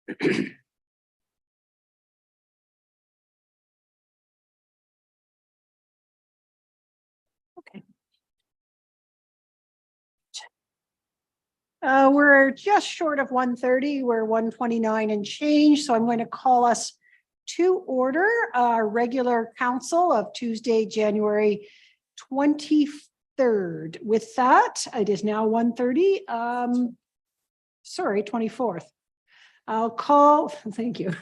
Okay. We're just short of 1:30. We're 1:29 and change. So I'm going to call us to order our regular council of Tuesday, January 23rd. With that, it is now 1:30. Sorry, 24th. I'll call, thank you.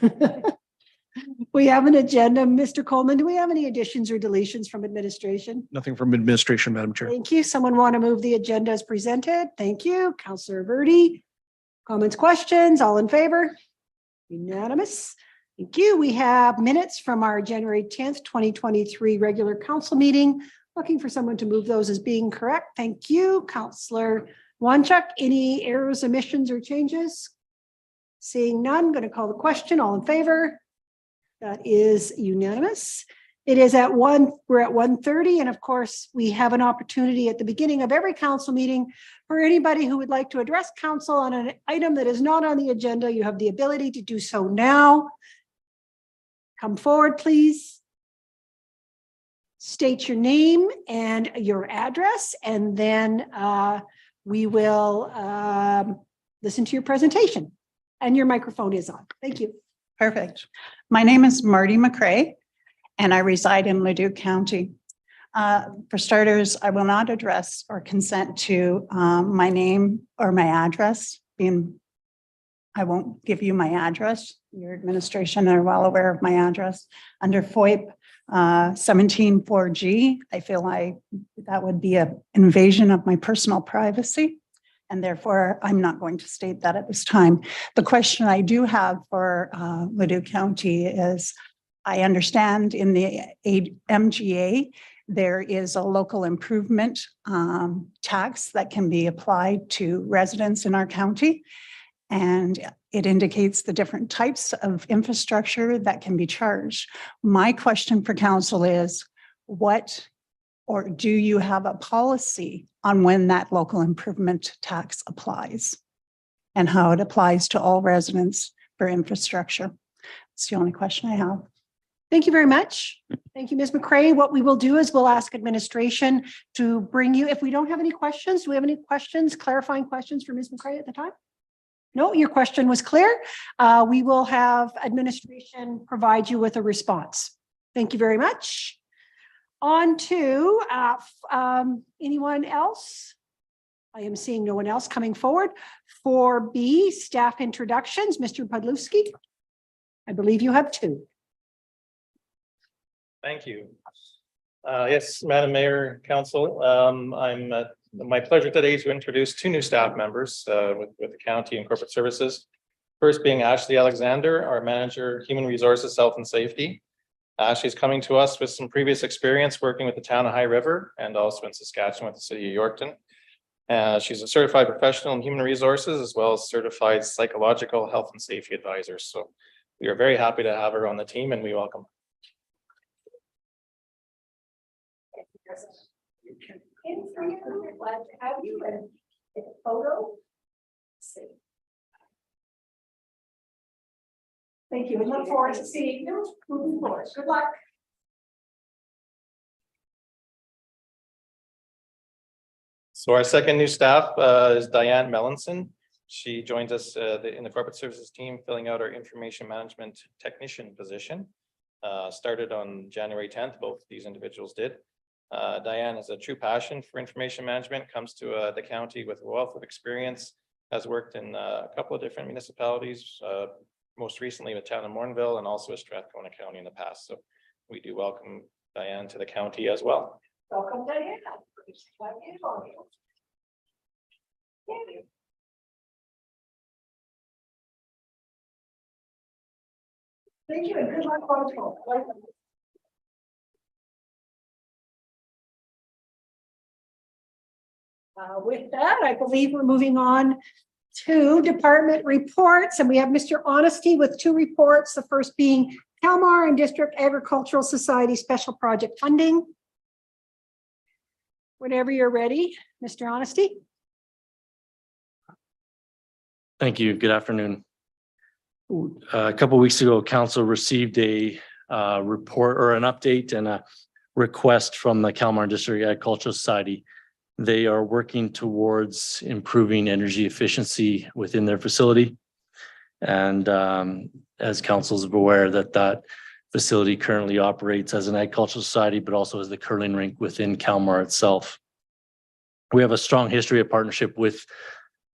We have an agenda. Mr. Coleman, do we have any additions or deletions from administration? Nothing from administration, Madam Chair. Thank you. Someone want to move the agenda as presented? Thank you. Councillor Verdi. Comments, questions, all in favor? Unanimous. Thank you. We have minutes from our January 10th, 2023 regular council meeting. Looking for someone to move those as being correct. Thank you. Councillor Wanchuk, any errors, omissions, or changes? Seeing none, going to call the question. All in favor? That is unanimous. It is at we're at 1:30. And of course, we have an opportunity at the beginning of every council meeting for anybody who would like to address council on an item that is not on the agenda. You have the ability to do so now. Come forward, please. State your name and your address, and then we will listen to your presentation. And your microphone is on. Thank you. Perfect. My name is Marty McCrae, and I reside in Leduc County. For starters, I will not address or consent to my name or my address. I won't give you my address. Your administration are well aware of my address. Under FOIP 17.4G, I feel that would be an invasion of my personal privacy. And therefore, I'm not going to state that at this time. The question I do have for Leduc County is, I understand in the MGA, there is a local improvement tax that can be applied to residents in our county. And it indicates the different types of infrastructure that can be charged. My question for council is, or do you have a policy on when that local improvement tax applies and how it applies to all residents for infrastructure? It's the only question I have. Thank you very much. Thank you, Ms. McCrae. What we will do is we'll ask administration to bring you, if we don't have any questions, do we have any questions, clarifying questions for Ms. McCrae at the time? No, your question was clear. We will have administration provide you with a response. Thank you very much. On to anyone else? I am seeing no one else coming forward. For B, staff introductions, Mr. Podlewski. I believe you have two. Thank you. Yes, Madam Mayor, Council. My pleasure today to introduce two new staff members with the County and Corporate Services. First being Ashley Alexander, our Manager, Human Resources, Health and Safety. She's coming to us with some previous experience working with the town of High River and also in Saskatchewan with the city of Yorkton. She's a certified professional in human resources as well as certified psychological health and safety advisor. So we are very happy to have her on the team and we welcome her. Glad to have you and take a photo. Thank you. We look forward to seeing you moving forward. Good luck. So our second new staff is Diane Mellinson. She joins us in the corporate services team, filling out our information management technician position. Started on January 10th, both of these individuals did. Diane has a true passion for information management, comes to the county with a wealth of experience, has worked in a couple of different municipalities, most recently with town of Morinville and also with Strathcona County in the past. So we do welcome Diane to the county as well. Welcome, Diane. Thank you and good luck. With that, I believe we're moving on to department reports, and we have Mr. Honesty with two reports. The first being Kalmar and District Agricultural Society Special Project Funding. Whenever you're ready, Mr. Honesty. Thank you. Good afternoon. A couple of weeks ago, council received a report or an update and a request from the Kalmar District Agricultural Society. They are working towards improving energy efficiency within their facility. And as council is aware that facility currently operates as an agricultural society, but also as the curling rink within Kalmar itself. We have a strong history of partnership with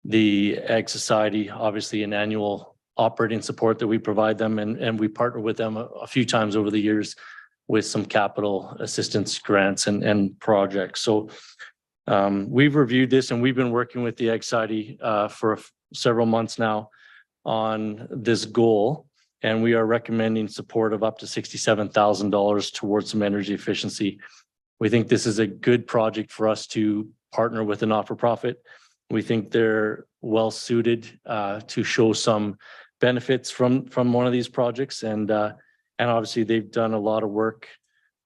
the Ag Society, obviously an annual operating support that we provide them, and we partner with them a few times over the years with some capital assistance grants and projects. So we've reviewed this and we've been working with the Ag Society for several months now on this goal. And we are recommending support of up to $67,000 towards some energy efficiency. We think this is a good project for us to partner with a not-for-profit. We think they're well suited to show some benefits from one of these projects. And obviously they've done a lot of work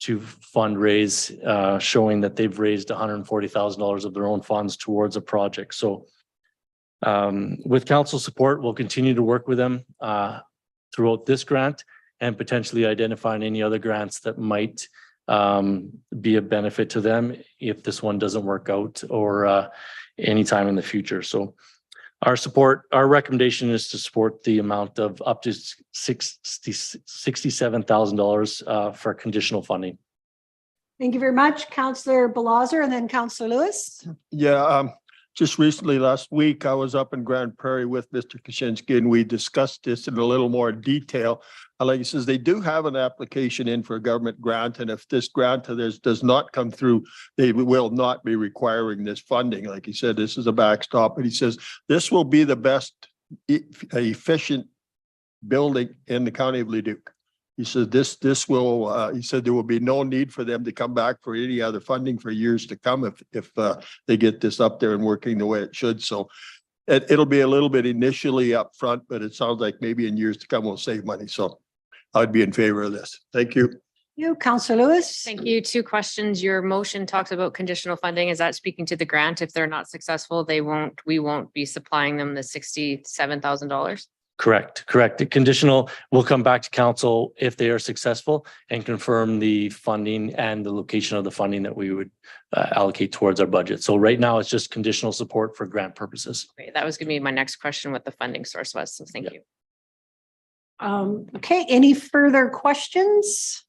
to fundraise, showing that they've raised $140,000 of their own funds towards a project. So with council support, we'll continue to work with them throughout this grant and potentially identifying any other grants that might be a benefit to them if this one doesn't work out or anytime in the future. So our recommendation is to support the amount of up to $67,000 for conditional funding. Thank you very much, Councillor Balazer, and then Councillor Lewis. Yeah, just recently last week, I was up in Grand Prairie with Mr. Kaczynski and we discussed this in a little more detail. Like he says, they do have an application in for a government grant, and if this grant of theirs does not come through, they will not be requiring this funding. Like he said, this is a backstop, and he says this will be the best efficient building in the county of Leduc. He said this will, he said there will be no need for them to come back for any other funding for years to come if they get this up there and working the way it should. So it'll be a little bit initially up front, but it sounds like maybe in years to come we'll save money. So I'd be in favor of this. Thank you. You, Councillor Lewis. Thank you. Two questions. Your motion talks about conditional funding. Is that speaking to the grant? If they're not successful, we won't be supplying them the $67,000? Correct. The conditional will come back to council if they are successful and confirm the funding and the location of the funding that we would allocate towards our budget. So right now it's just conditional support for grant purposes. Great. That was going to be my next question, what the funding source was. So thank you. Okay, any further questions?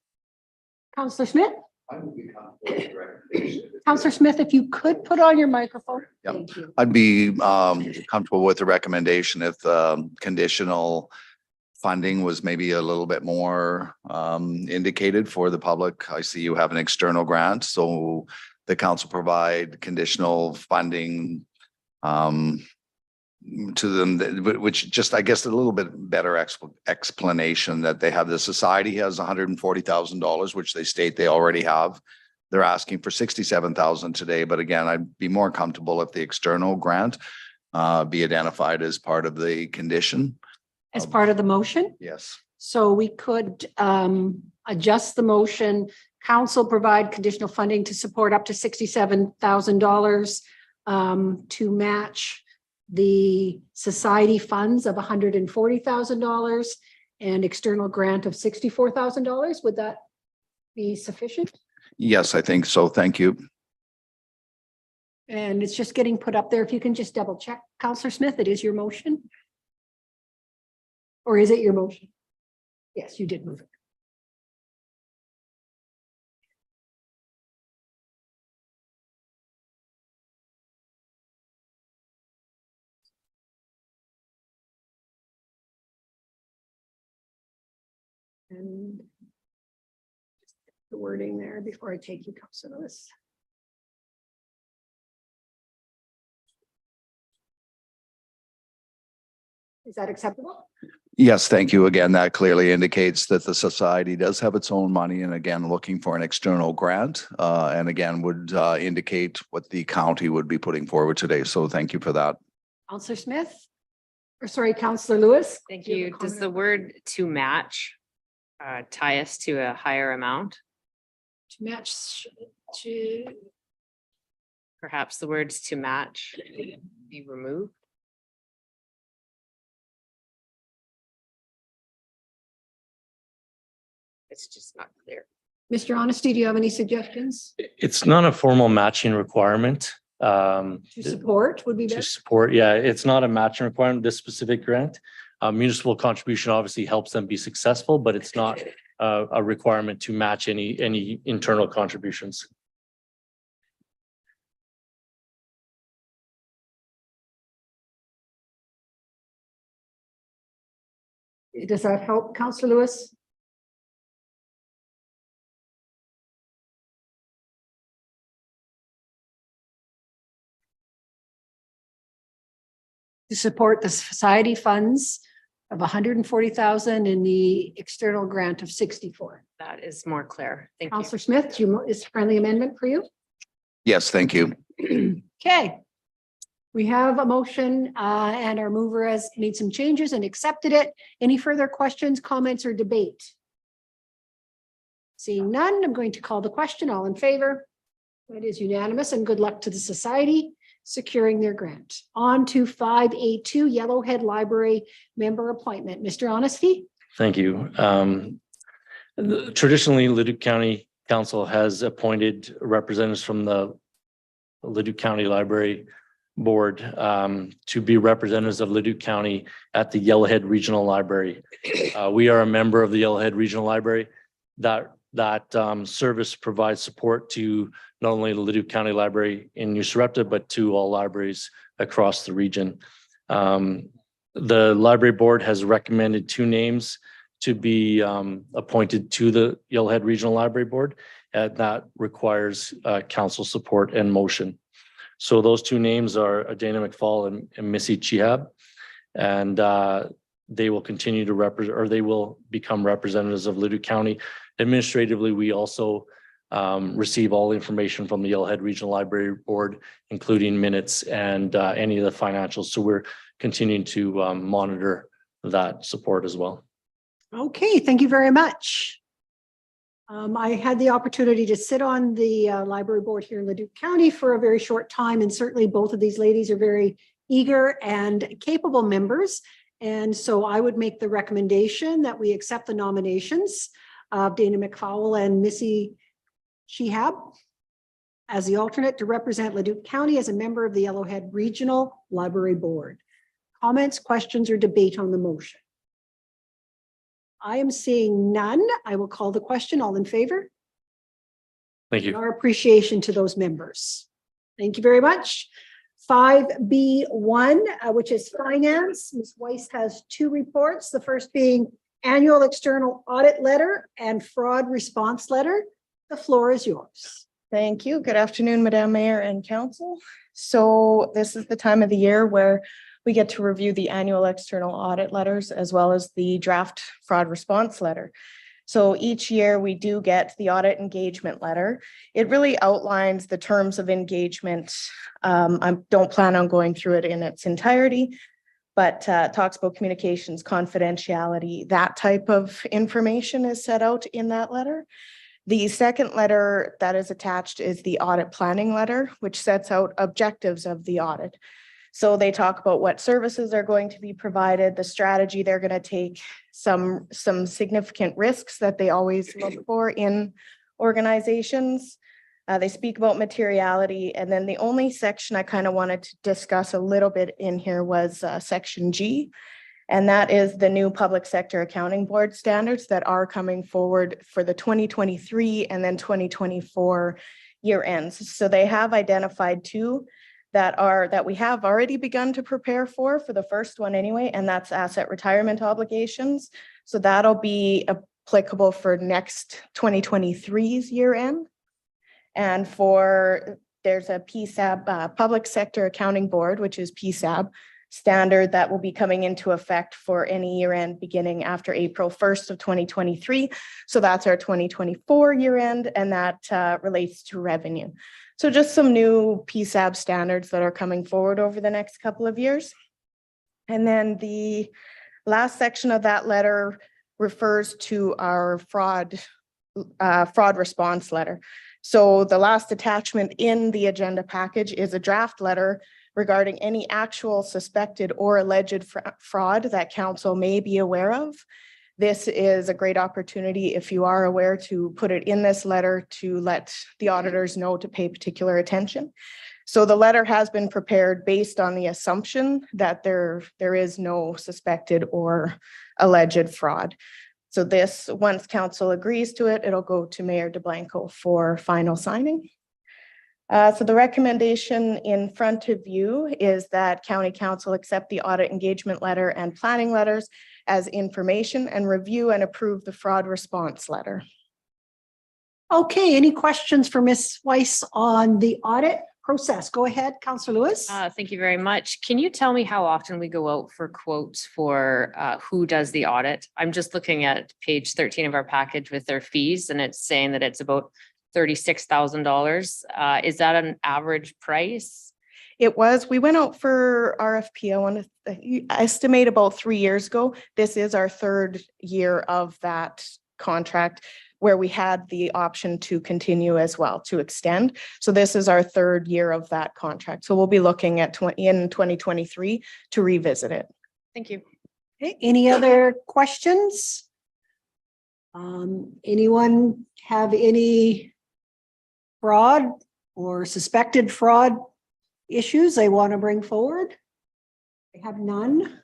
Councillor Smith? Councillor Smith, if you could put on your microphone. Yep. Thank you. I'd be comfortable with the recommendation if conditional funding was maybe a little bit more indicated for the public. I see you have an external grant, so the council provide conditional funding to them, which just, I guess, a little bit better explanation that they have. The society has $140,000, which they state they already have. They're asking for $67,000 today, but again, I'd be more comfortable if the external grant be identified as part of the condition. As part of the motion? Yes. So we could adjust the motion. Council provide conditional funding to support up to $67,000 to match the society funds of $140,000 and external grant of $64,000. Would that be sufficient? Yes, I think so. Thank you. And it's just getting put up there. If you can just double check, Councillor Smith, it is your motion? Or is it your motion? Yes, you did move it. And the wording there before I take you, Councillor Lewis. Is that acceptable? Yes, thank you. Again, that clearly indicates that the society does have its own money and again, looking for an external grant and again, would indicate what the county would be putting forward today. So thank you for that. Councillor Smith, or sorry, Councillor Lewis. Thank Do you have you. a Does comment? the word to match tie us to a higher amount? To match to, Perhaps the words to match be removed? It's just not clear. Mr. Honesty, do you have any suggestions It's not a formal matching requirement. to support would be To better? support, yeah, it's not a matching requirement, this specific grant. Municipal contribution obviously helps them be successful, but it's not a requirement to match any internal contributions. Does that help, Councillor Lewis? To support the society funds of 140,000 and the external grant of 64. That is more clear. Thank you. Councillor Smith, is friendly amendment for you? Yes, thank you. Okay. We have a motion and our mover has made some changes and accepted it. Any further questions, comments, or debate? Seeing none, I'm going to call the question. All in favor? It is unanimous, and good luck to the society securing their grant. On to 5A2 Yellowhead Library member appointment. Mr. Honesty? Thank you. Traditionally, Leduc County Council has appointed representatives from the Leduc County Library Board to be representatives of Leduc County at the Yellowhead Regional Library. We are a member of the Yellowhead Regional Library. That service provides support to not only the Leduc County Library in New Sarepta, but to all libraries across the region. The library board has recommended 2 names to be appointed to the Yellowhead Regional Library Board, and that requires council support and motion. So those 2 names are Dana McFall and Missy Chihab, and they will continue to represent, or they will become representatives of Leduc County. Administratively, we also receive all information from the Yellowhead Regional Library Board, including minutes and any of the financials. So we're continuing to monitor that support as well. Okay, thank you very much. I had the opportunity to sit on the library board here in Leduc County for a very short time, and certainly both of these ladies are very eager and capable members. And so I would make the recommendation that we accept the nominations of Dana McFowle and Missy Chihab as the alternate to represent Leduc County as a member of the Yellowhead Regional Library Board. Comments, questions, or debate on the motion? I am seeing none. I will call the question. All in favor? Thank you. Our appreciation to those members. Thank you very much. 5B1, which is finance. Ms. Weiss has 2 reports. The first being annual external audit letter and fraud response letter. The floor is yours. Thank you. Good afternoon, Madam Mayor and Council. So this is the time of the year where we get to review the annual external audit letters as well as the draft fraud response letter. So each year we do get the audit engagement letter. It really outlines the terms of engagement. I don't plan on going through it in its entirety, but talks about communications, confidentiality, that type of information is set out in that letter. The second letter that is attached is the audit planning letter, which sets out objectives of the audit. So they talk about what services are going to be provided, the strategy they're going to take, some significant risks that they always look for in organizations. They speak about materiality. And then the only section I kind of wanted to discuss a little bit in here was section G. And that is the new public sector accounting board standards that are coming forward for the 2023 and then 2024 year ends. So they have identified 2 that we have already begun to prepare for the first one anyway, and that's asset retirement obligations. So that'll be applicable for next 2023's year end. And there's a PSAB, Public Sector Accounting Board, which is PSAB standard that will be coming into effect for any year end beginning after April 1st of 2023. So that's our 2024 year end, and that relates to revenue. So just some new PSAB standards that are coming forward over the next couple of years. And then the last section of that letter refers to our fraud response letter. So the last attachment in the agenda package is a draft letter regarding any actual suspected or alleged fraud that council may be aware of. This is a great opportunity, if you are aware, to put it in this letter to let the auditors know to pay particular attention. So the letter has been prepared based on the assumption that there is no suspected or alleged fraud. So this, once council agrees to it, it'll go to Mayor DeBlanco for final signing. So the recommendation in front of you is that County Council accept the audit engagement letter and planning letters as information and review and approve the fraud response letter. Okay, any questions for Ms. Weiss on the audit process? Go ahead, Councillor Lewis. Thank you very much. Can you tell me how often we go out for quotes for who does the audit? I'm just looking at page 13 of our package with their fees, and it's saying that it's about $36,000. Is that an average price? It was, we went out for RFP, I want to estimate about 3 years ago. This is our third year of that contract where we had the option to continue as well, to extend. So this is our third year of that contract. So we'll be looking at in 2023 to revisit it. Thank you. Okay, any other questions? Anyone have any fraud or suspected fraud issues they want to bring forward? I have none.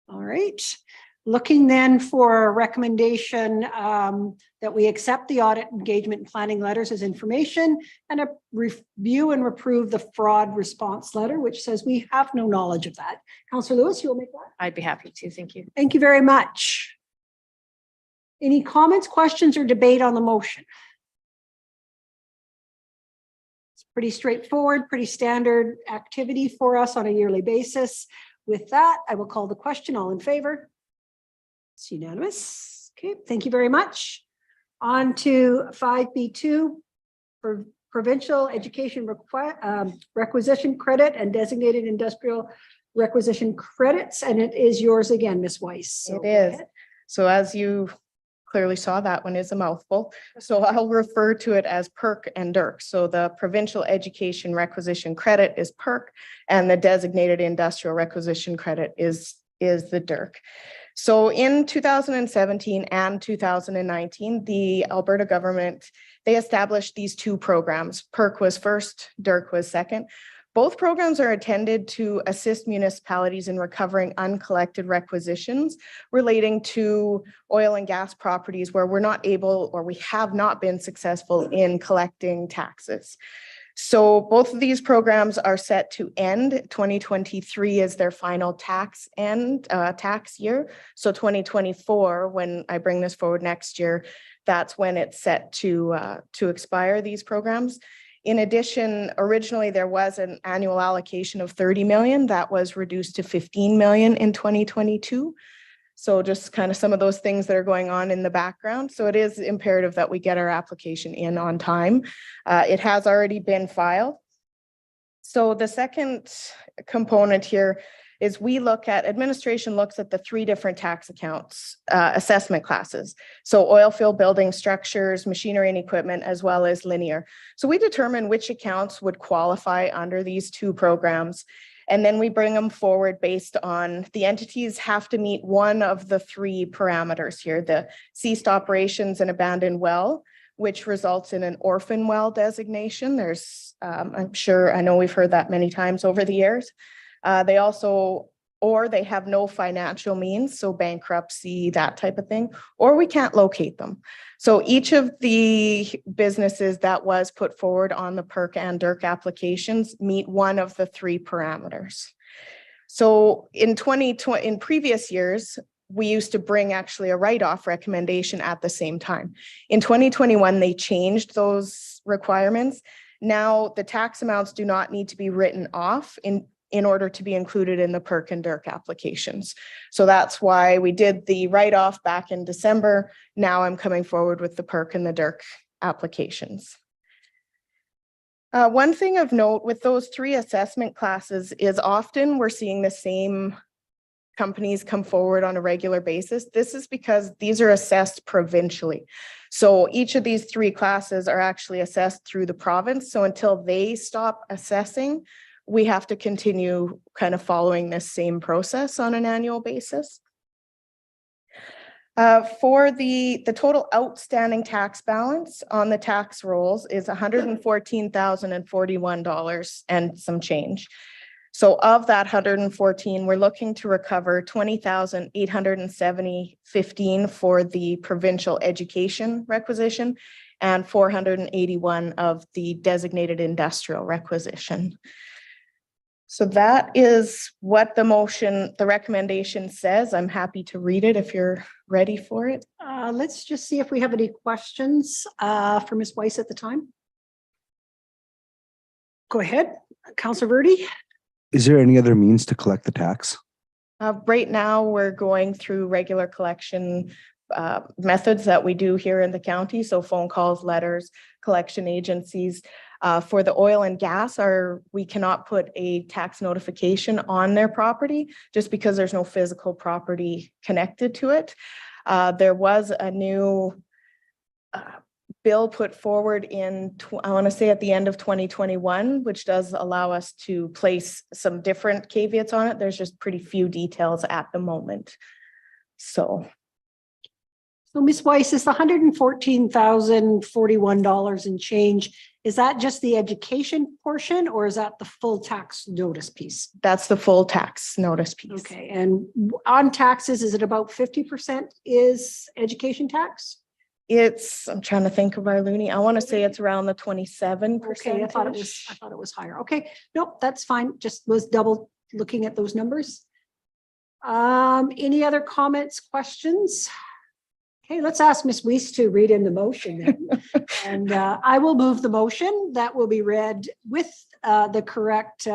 All right. Looking then for a recommendation that we accept the audit engagement and planning letters as information and a review and approve the fraud response letter, which says we have no knowledge of that. Councillor Lewis, you'll make that? I'd be happy to. Thank you. Thank you very much. Any comments, questions, or debate on the motion? It's pretty straightforward, pretty standard activity for us on a yearly basis. With that, I will call the question. All in favor? It's unanimous. Okay, thank you very much. On to 5B2 for provincial education requisition credit and designated industrial requisition credits. And it is yours again, Ms. Weiss. So It is. So as you clearly saw, that one is a mouthful. So I'll refer to it as PERC and DIRC. So the provincial education requisition credit is PERC and the designated industrial requisition credit is the DIRC. So in 2017 and 2019, the Alberta government, they established these two programs. PERC was first, DIRC was second. Both programs are intended to assist municipalities in recovering uncollected requisitions relating to oil and gas properties where we're not able or we have not been successful in collecting taxes. So both of these programs are set to end. 2023 is their final tax year. So 2024, when I bring this forward next year, that's when it's set to expire, these programs. In addition, originally there was an annual allocation of 30 million that was reduced to 15 million in 2022. So just kind of some of those things that are going on in the background. So it is imperative that we get our application in on time. It has already been filed. So the second component here is administration looks at the three different tax accounts, assessment classes. So oil field building structures, machinery and equipment, as well as linear. So we determine which accounts would qualify under these two programs. And then we bring them forward based on the entities have to meet one of the three parameters here, the ceased operations and abandoned well, which results in an orphan well designation. There's, I know we've heard that many times over the years. They also, or they have no financial means, so bankruptcy, that type of thing, or we can't locate them. So each of the businesses that was put forward on the PERC and DIRC applications meet one of the three parameters. So in previous years, we used to bring actually a write-off recommendation at the same time. In 2021, they changed those requirements. Now the tax amounts do not need to be written off in order to be included in the PERC and DIRC applications. So that's why we did the write-off back in December. Now I'm coming forward with the PERC and the DIRC applications. One thing of note with those three assessment classes is often we're seeing the same companies come forward on a regular basis. This is because these are assessed provincially. So each of these three classes are actually assessed through the province. So until they stop assessing, we have to continue kind of following this same process on an annual basis. For the total outstanding tax balance on the tax rolls is $114,041 and some change. So of that 114, we're looking to recover 20,870.15 for the provincial education requisition and 481 of the designated industrial requisition. So that is what the recommendation says. I'm happy to read it if you're ready for it. Let's just see if we have any questions for Ms. Weiss at the time. Go ahead, Councillor Verdi. Is there any other means to collect the tax? Right now, we're going through regular collection methods that we do here in the county. So phone calls, letters, collection agencies. For the oil and gas, we cannot put a tax notification on their property just because there's no physical property connected to it. There was a new bill put forward I want to say at the end of 2021, which does allow us to place some different caveats on it. There's just pretty few details at the moment. So Ms. Weiss, is the $114,041 and change, is that just the education portion or is that the full tax notice piece? that's the full tax notice piece. Okay, and on taxes, is it about 50% is education tax? I'm trying to think of our loony. I want to say it's around the 27%. Okay, I thought it was higher. Okay, nope, that's fine. Just was double looking at those numbers. Any other comments, questions? Okay, let's ask Ms. Weiss to read in the motion then. And I will move the motion that will be read with the correct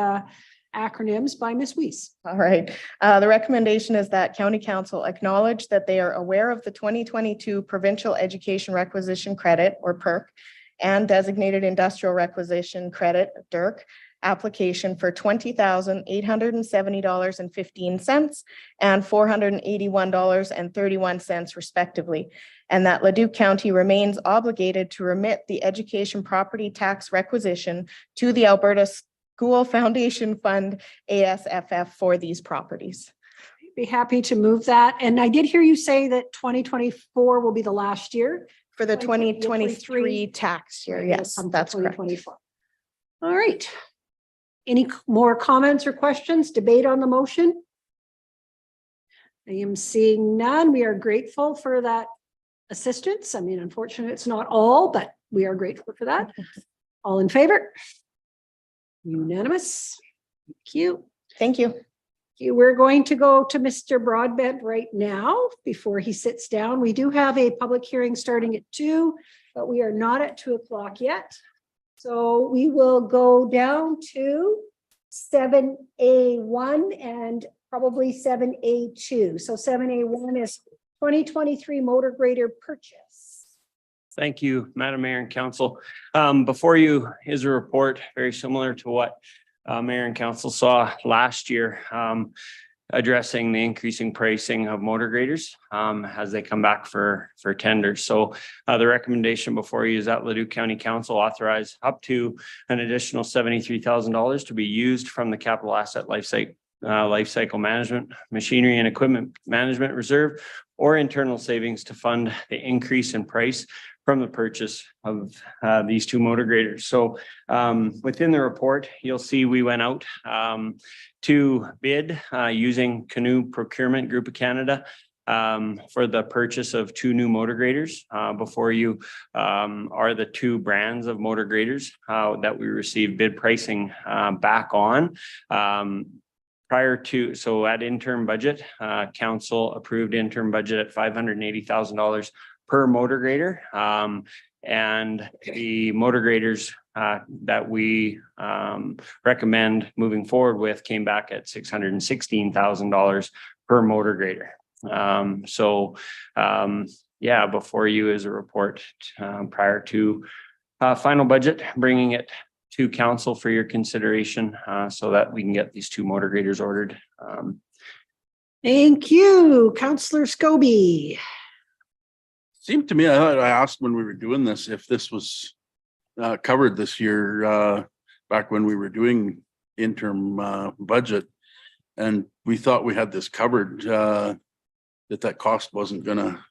acronyms by Ms. Weiss. All right. The recommendation is that County Council acknowledge that they are aware of the 2022 Provincial Education Requisition Credit, or PERC, and Designated Industrial Requisition Credit, DIRC, application for $20,870.15 and $481.31 respectively, and that Leduc County remains obligated to remit the education property tax requisition to the Alberta School Foundation Fund, ASFF, for these properties. Be happy to move that. And I did hear you say that 2024 will be the last year. For the 2023 2023 tax year, yes, that's correct. 2024. All right. Any more comments or questions, debate on the motion? I am seeing none. We are grateful for that assistance. I mean, unfortunately, it's not all, but we are grateful for that. All in favor? Unanimous. Thank you. Thank you. We're going to go to Mr. Broadbent right now before he sits down. We do have a public hearing starting at 2, but we are not at 2 o'clock yet. So we will go down to 7A1 and probably 7A2. So 7A1 is 2023 motor grader purchase. Thank you, Madam Mayor and Council. Before you is a report very similar to what Mayor and Council saw last year, addressing the increasing pricing of motor graders as they come back for tender. So the recommendation before you is that Leduc County Council authorize up to an additional $73,000 to be used from the capital asset life cycle management, machinery and equipment management reserve, or internal savings to fund the increase in price from the purchase of these 2 motor graders. So within the report, you'll see we went out to bid using Canoe Procurement Group of Canada for the purchase of 2 new motor graders. Before you are the 2 brands of motor graders that we received bid pricing back on. So at interim budget, council approved interim budget at $580,000 per motor grader. And the motor graders that we recommend moving forward with came back at $616,000 per motor grader. Before you is a report prior to final budget, bringing it to council for your consideration so that we can get these 2 motor graders ordered. Thank you, Councillor Scobie. Seemed to me, I asked when we were doing this, if this was covered this year, back when we were doing interim budget. And we thought we had this covered, that cost wasn't gonna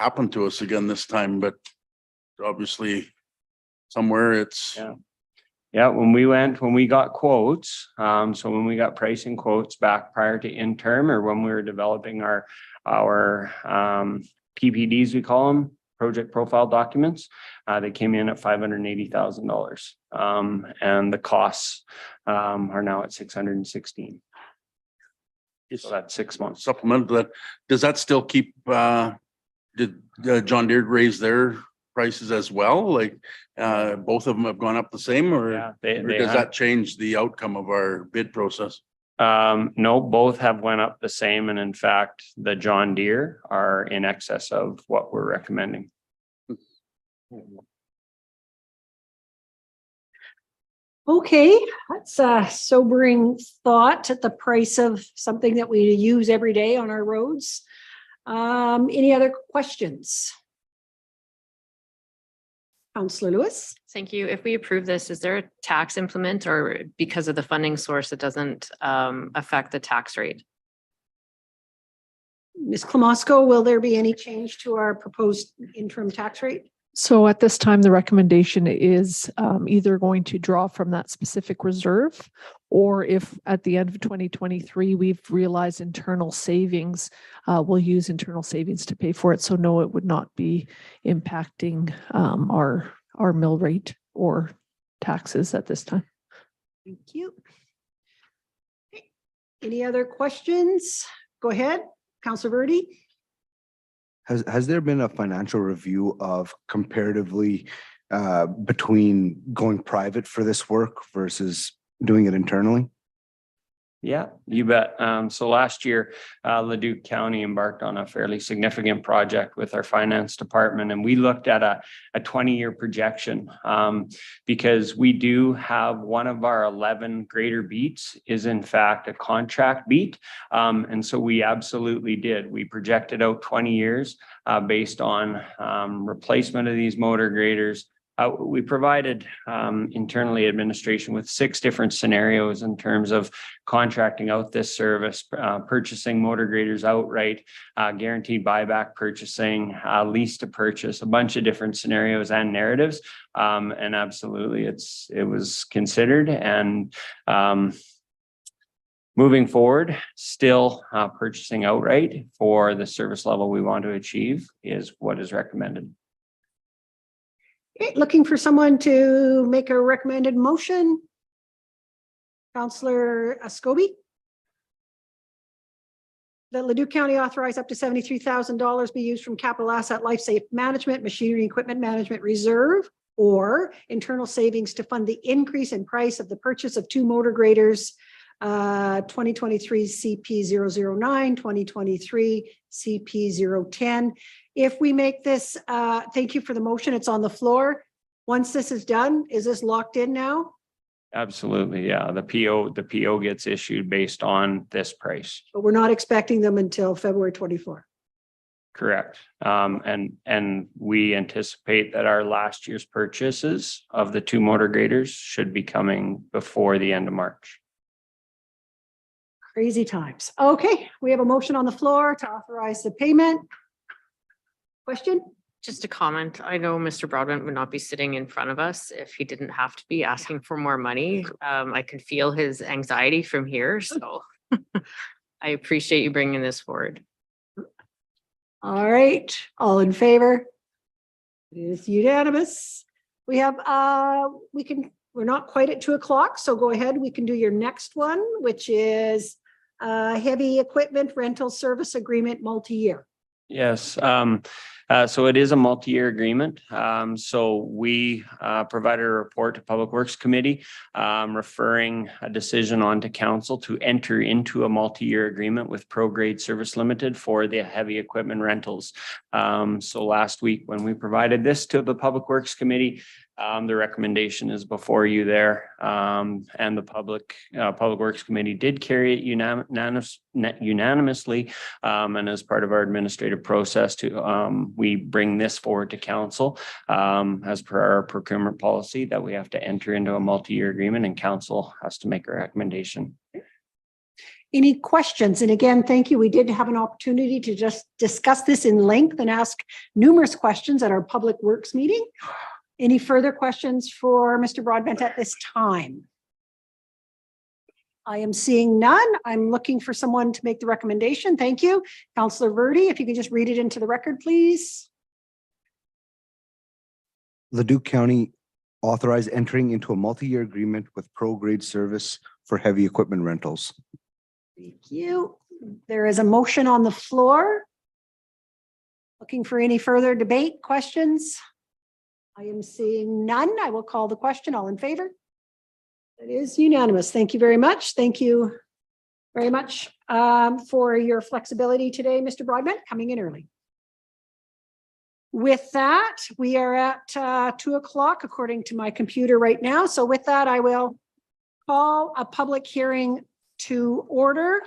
happen to us again this time, but obviously somewhere it's. Yeah. Yeah, when we got quotes, so when we got pricing quotes back prior to interim or when we were developing our PPDs, we call them, project profile documents, they came in at $580,000. And the costs are now at 616. So that's 6 months. Supplement that. Does that still keep, did John Deere raise their prices as well? Like, both of them have gone up the same, or, Yeah, or they does have. that change the outcome of our bid process? No, both have went up the same. And in fact, the John Deere are in excess of what we're recommending. Okay, that's a sobering thought at the price of something that we use every day on our roads. Any other questions? Councillor Lewis? Thank you. If we approve this, is there a tax implement or because of the funding source, it doesn't affect the tax rate? Ms. Klamosko, will there be any change to our proposed interim tax rate? So at this time, the recommendation is either going to draw from that specific reserve, or if at the end of 2023, we've realized internal savings, we'll use internal savings to pay for it. So no, it would not be impacting our mill rate or taxes at this time. Thank you. Okay. Any other questions? Go ahead, Councillor Verdi. Has there been a financial review of comparatively between going private for this work versus doing it internally? Yeah, you bet. So last year, Leduc County embarked on a fairly significant project with our finance department, and we looked at a 20-year projection because we do have one of our 11 greater beats is in fact a contract beat. And so we absolutely did. We projected out 20 years based on replacement of these motor graders. We provided internally administration with 6 different scenarios in terms of contracting out this service, purchasing motor graders outright, guaranteed buyback purchasing, lease to purchase, a bunch of different scenarios and narratives. And absolutely, it was considered, and moving forward, still purchasing outright for the service level we want to achieve is what is recommended. Okay, looking for someone to make a recommended motion. Councillor Ascobi. That Leduc County authorize up to $73,000 be used from capital asset life safe management, machinery, equipment management reserve, or internal savings to fund the increase in price of the purchase of 2 motor graders, 2023 CP009, 2023 CP010. If we make this, thank you for the motion. It's on the floor. Once this is done, is this locked in now? Absolutely, yeah. The PO gets issued based on this price. But we're not expecting them until February 24. Correct. And we anticipate that our last year's purchases of the 2 motor graders should be coming before the end of March. Crazy times. Okay, we have a motion on the floor to authorize the payment. Question? Just a comment. I know Mr. Broadbent would not be sitting in front of us if he didn't have to be asking for more money. I could feel his anxiety from here, so I appreciate you bringing this forward. All right, all in favor? It is unanimous. We have, we're not quite at 2 o'clock, so go ahead. We can do your next one, which is heavy equipment rental service agreement multi-year. Yes. So it is a multi-year agreement. So we provided a report to Public Works Committee referring a decision on to council to enter into a multi-year agreement with ProGrade Service Limited for the heavy equipment rentals. So last week when we provided this to the Public Works Committee, the recommendation is before you there. And the Public Works Committee did carry it unanimously. And as part of our administrative process we bring this forward to council as per our procurement policy that we have to enter into a multi-year agreement and council has to make a recommendation. Any questions? And again, thank you. We did have an opportunity to just discuss this in length and ask numerous questions at our Public Works meeting. Any further questions for Mr. Broadbent at this time? I am seeing none. I'm looking for someone to make the recommendation. Thank you. Councillor Verdi, if you can just read it into the record, please. Leduc County authorize entering into a multi-year agreement with Pro Grade Service for heavy equipment rentals. Thank you. There is a motion on the floor. Looking for any further debate, questions? I am seeing none. I will call the question. All in favor? It is unanimous. Thank you very much. Thank you very much for your flexibility today, Mr. Broadbent, coming in early. With that, we are at 2 o'clock according to my computer right now. So with that, I will call a public hearing to order.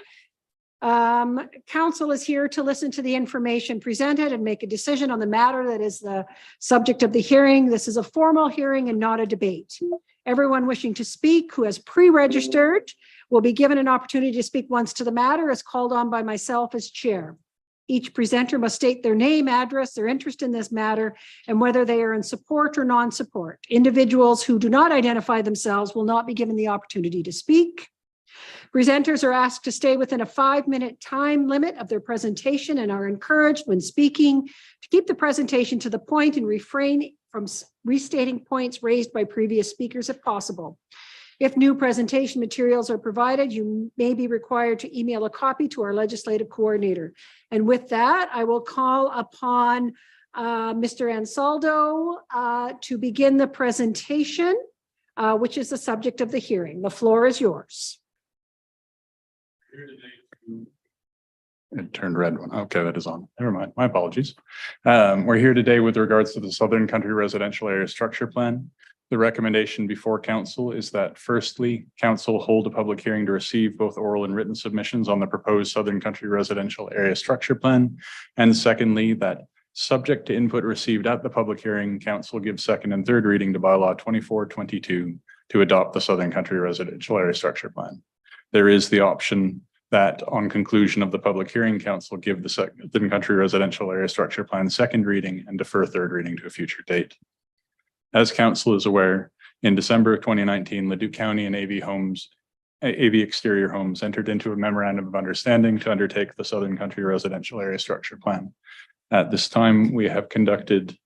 Council is here to listen to the information presented and make a decision on the matter that is the subject of the hearing. This is a formal hearing and not a debate. Everyone wishing to speak who has pre-registered will be given an opportunity to speak once to the matter as called on by myself as chair. Each presenter must state their name, address, their interest in this matter, and whether they are in support or non-support. Individuals who do not identify themselves will not be given the opportunity to speak. Presenters are asked to stay within a 5-minute time limit of their presentation and are encouraged when speaking to keep the presentation to the point and refrain from restating points raised by previous speakers if possible. If new presentation materials are provided, you may be required to email a copy to our legislative coordinator. And with that, I will call upon Mr. Ansaldo to begin the presentation, which is the subject of the hearing. The floor is yours. It turned red one. Okay, that is on. Never mind. My apologies. We're here today with regards to the Southern Country Residential Area Structure Plan. The recommendation before council is that firstly, council hold a public hearing to receive both oral and written submissions on the proposed Southern Country Residential Area Structure Plan. And secondly, that subject to input received at the public hearing, council gives second and third reading to bylaw 2422 to adopt the Southern Country Residential Area Structure Plan. There is the option that on conclusion of the public hearing, council give the Southern Country Residential Area Structure Plan second reading and defer third reading to a future date. As council is aware, in December of 2019, Leduc County and AV Exterior Homes entered into a memorandum of understanding to undertake the Southern Country Residential Area Structure Plan. At this time, we have conducted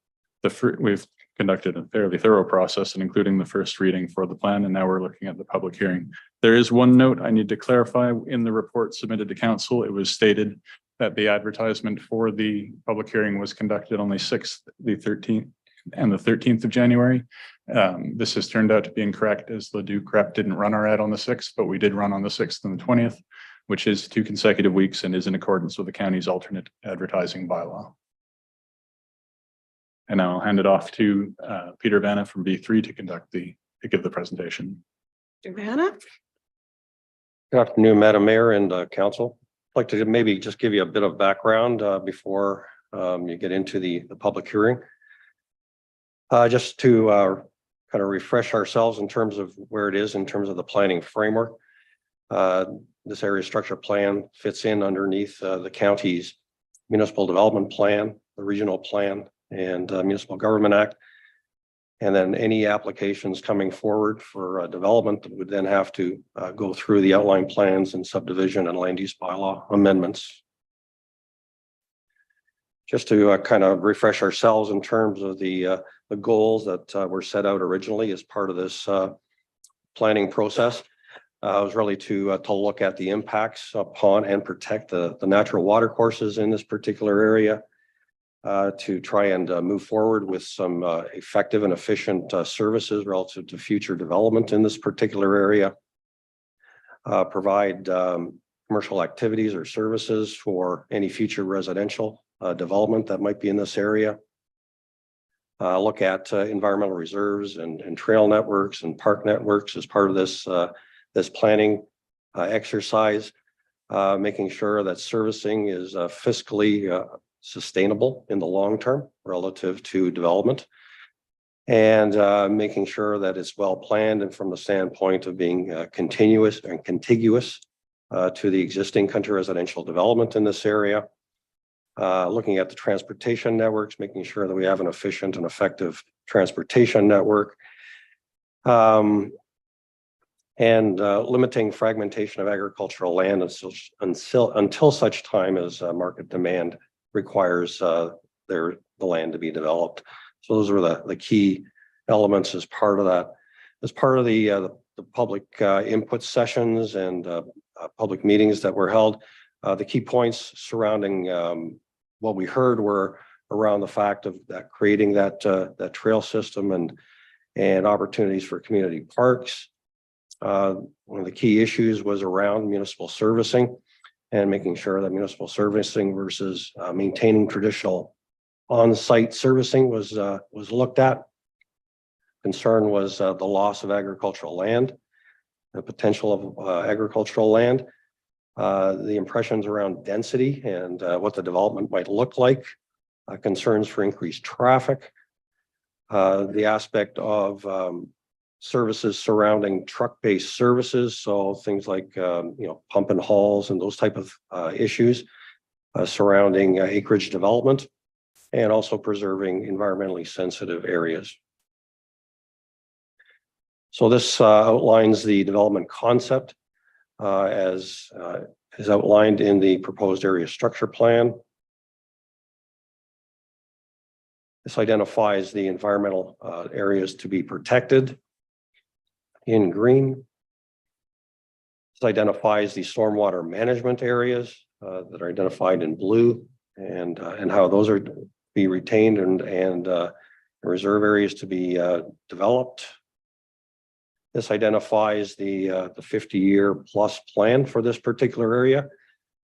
a fairly thorough process and including the first reading for the plan, and now we're looking at the public hearing. There is one note I need to clarify. In the report submitted to council, it was stated that the advertisement for the public hearing was conducted on the 6th, the 13th, and the 13th of January. This has turned out to be incorrect as Leduc Rep didn't run our ad on the 6th, but we did run on the 6th and the 20th, which is 2 consecutive weeks and is in accordance with the county's alternate advertising bylaw. And now I'll hand it off to Peter Vanna from B3 to give the presentation. Mr. Vanna? Good afternoon, Madam Mayor and Council. I'd like to maybe just give you a bit of background before you get into the public hearing. Just to kind of refresh ourselves in terms of where it is in terms of the planning framework. This area structure plan fits in underneath the county's municipal development plan, the regional plan, and Municipal Government Act. And then any applications coming forward for development would then have to go through the outline plans and subdivision and land use bylaw amendments. Just to kind of refresh ourselves in terms of the goals that were set out originally as part of this planning process. Was really to look at the impacts upon and protect the natural water courses in this particular area, to try and move forward with some effective and efficient services relative to future development in this particular area, provide commercial activities or services for any future residential development that might be in this area. Look at environmental reserves and trail networks and park networks as part of this this planning exercise, making sure that servicing is fiscally sustainable in the long term relative to development, and making sure that it's well planned and from the standpoint of being continuous and contiguous to the existing country residential development in this area. Looking at the transportation networks, making sure that we have an efficient and effective transportation network. And limiting fragmentation of agricultural land until such time as market demand requires the land to be developed. So those were the key elements as part of that. As part of the public input sessions and public meetings that were held, the key points surrounding what we heard were around the fact of that creating that trail system and opportunities for community parks. One of the key issues was around municipal servicing and making sure that municipal servicing versus maintaining traditional on-site servicing was looked at. Concern was the loss of agricultural land, the potential of agricultural land, the impressions around density and what the development might look like, concerns for increased traffic, the aspect of services surrounding truck-based services, so things like pump and hauls and those type of issues surrounding acreage development, and also preserving environmentally sensitive areas. So this outlines the development concept as is outlined in the proposed area structure plan. This identifies the environmental areas to be protected in green. This identifies the stormwater management areas that are identified in blue, and how those are to be retained and reserve areas to be developed. This identifies the 50-year plus plan for this particular area.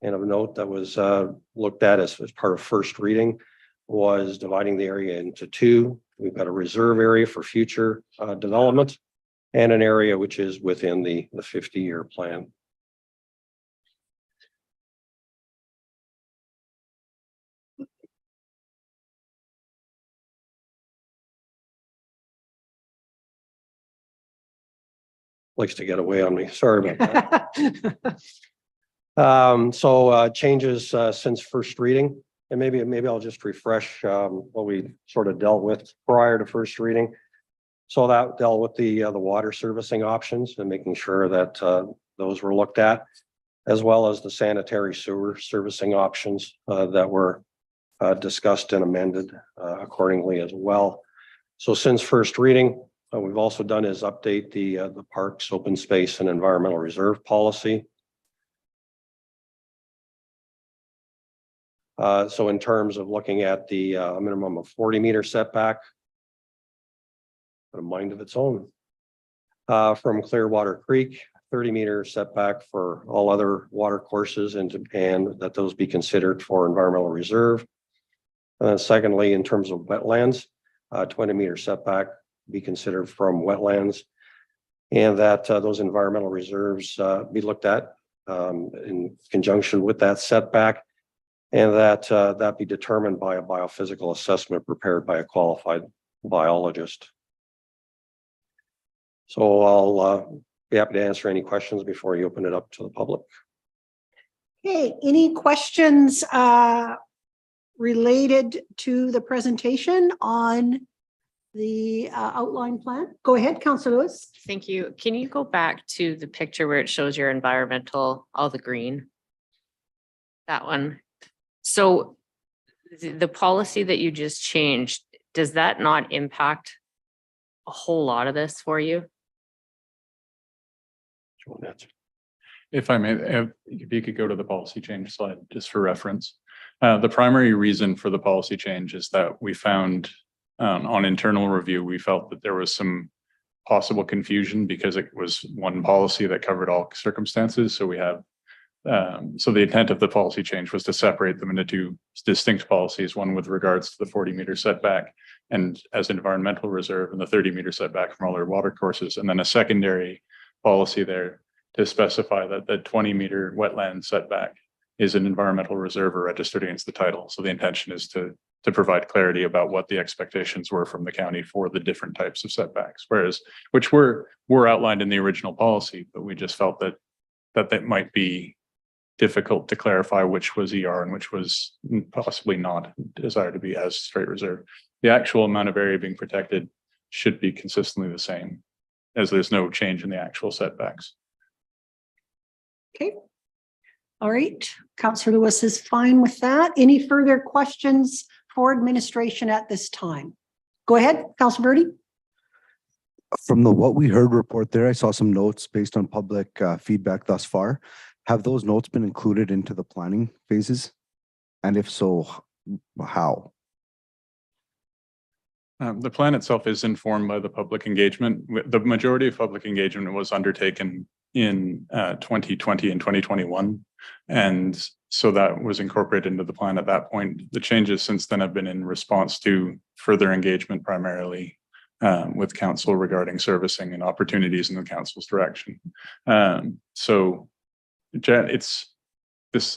And of note that was looked at as part of first reading was dividing the area into two. We've got a reserve area for future development and an area which is within the 50-year plan. Likes to get away on me. Sorry about that. So changes since first reading, and maybe I'll just refresh what we sort of dealt with prior to first reading. So that dealt with the water servicing options and making sure that those were looked at, as well as the sanitary sewer servicing options that were discussed and amended accordingly as well. So since first reading, what we've also done is update the parks, open space, and environmental reserve policy. So in terms of looking at the minimum of 40-meter setback, a mind of its own. From Clearwater Creek, 30-meter setback for all other water courses, and that those be considered for environmental reserve. And then secondly, in terms of wetlands, 20-meter setback be considered from wetlands, and that those environmental reserves be looked at in conjunction with that setback, and that be determined by a biophysical assessment prepared by a qualified biologist. So I'll be happy to answer any questions before you open it up to the public. Okay, any questions related to the presentation on the outline plan? Go ahead, Councillor Lewis. Thank you. Can you go back to the picture where it shows your environmental, all the green? That one. So the policy that you just changed, does that not impact a whole lot of this for you? If I may, if you could go to the policy change slide just for reference. The primary reason for the policy change is that we found on internal review, we felt that there was some possible confusion because it was one policy that covered all circumstances. So we have, so the intent of the policy change was to separate them into two distinct policies, one with regards to the 40-meter setback and as environmental reserve, and the 30-meter setback from all our water courses, and then a secondary policy there to specify that the 20-meter wetland setback is an environmental reserve or registered against the title. So the intention is to provide clarity about what the expectations were from the county for the different types of setbacks, which were outlined in the original policy, but we just felt that that might be difficult to clarify which was ER and which was possibly not desired to be as straight reserve. The actual amount of area being protected should be consistently the same, as there's no change in the actual setbacks. Okay. All right. Councillor Lewis is fine with that. Any further questions for administration at this time? Go ahead, Councillor Birdie. From the what we heard report there, I saw some notes based on public feedback thus far. Have those notes been included into the planning phases? And if so, how? The plan itself is informed by the public engagement. The majority of public engagement was undertaken in 2020 and 2021. And so that was incorporated into the plan at that point. The changes since then have been in response to further engagement, primarily with council regarding servicing and opportunities in the council's direction. So it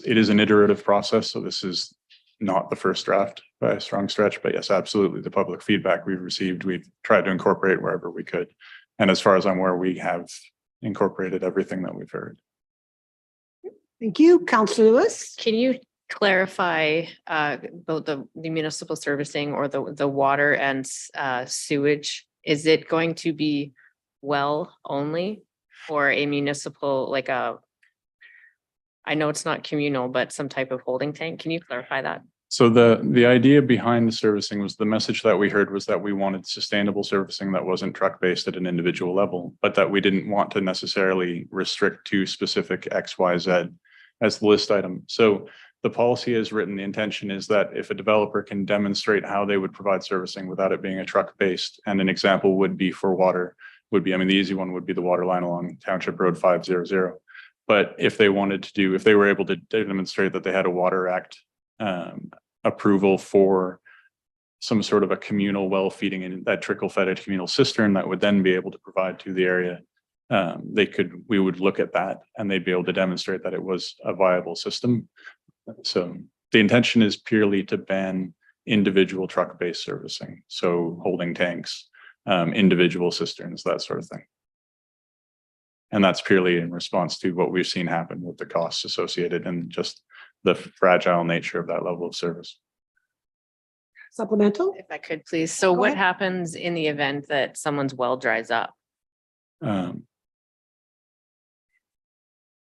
is an iterative process. So this is not the first draft by a strong stretch, but yes, absolutely. The public feedback we've received, we've tried to incorporate wherever we could. And as far as I'm aware, we have incorporated everything that we've heard. Thank you, Councillor Lewis. Can you clarify the municipal servicing or the water and sewage? Is it going to be well only or a municipal, like I know it's not communal, but some type of holding tank? Can you clarify that? So the idea behind the servicing was, the message that we heard was that we wanted sustainable servicing that wasn't truck based at an individual level, but that we didn't want to necessarily restrict to specific X, Y, Z as the list item. So the policy is written, the intention is that if a developer can demonstrate how they would provide servicing without it being a truck based, and an example would be for water, would be, I mean, the easy one would be the water line along Township Road 500. But if they wanted to do, if they were able to demonstrate that they had a Water Act approval for some sort of a communal well feeding in that trickle fed a communal cistern that would then be able to provide to the area, we would look at that and they'd be able to demonstrate that it was a viable system. So the intention is purely to ban individual truck-based servicing. So holding tanks, individual cisterns, that sort of thing. And that's purely in response to what we've seen happen with the costs associated and just the fragile nature of that level of service. Supplemental? If I could, please. So Go what ahead. happens in the event that someone's well dries up?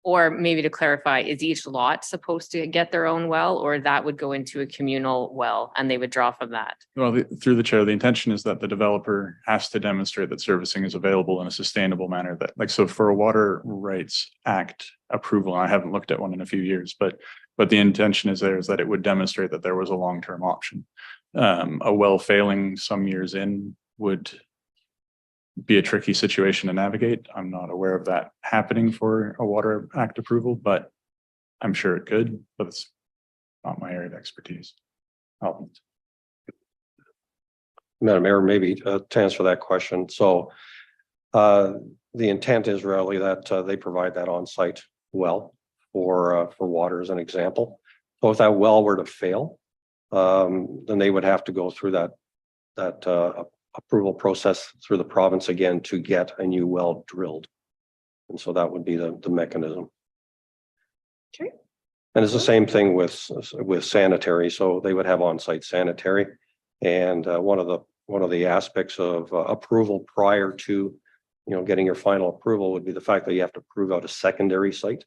Or maybe to clarify, is each lot supposed to get their own well, or that would go into a communal well and they would draw from that? Well, through the chair, the intention is that the developer has to demonstrate that servicing is available in a sustainable manner. That, like, so for a Water Rights Act approval, I haven't looked at one in a few years, but the intention is that it would demonstrate that there was a long-term option. A well failing some years in would be a tricky situation to navigate. I'm not aware of that happening for a Water Act approval, but I'm sure it could, but it's not my area of expertise. Madam Mayor, maybe to answer that question. So the intent is really that they provide that on-site well for water as an example. So if that well were to fail, then they would have to go through that approval process through the province again to get a new well drilled. And so that would be the mechanism. Okay. And it's the same thing with sanitary. So they would have on-site sanitary. And one of the aspects of approval prior to, getting your final approval would be the fact that you have to prove out a secondary site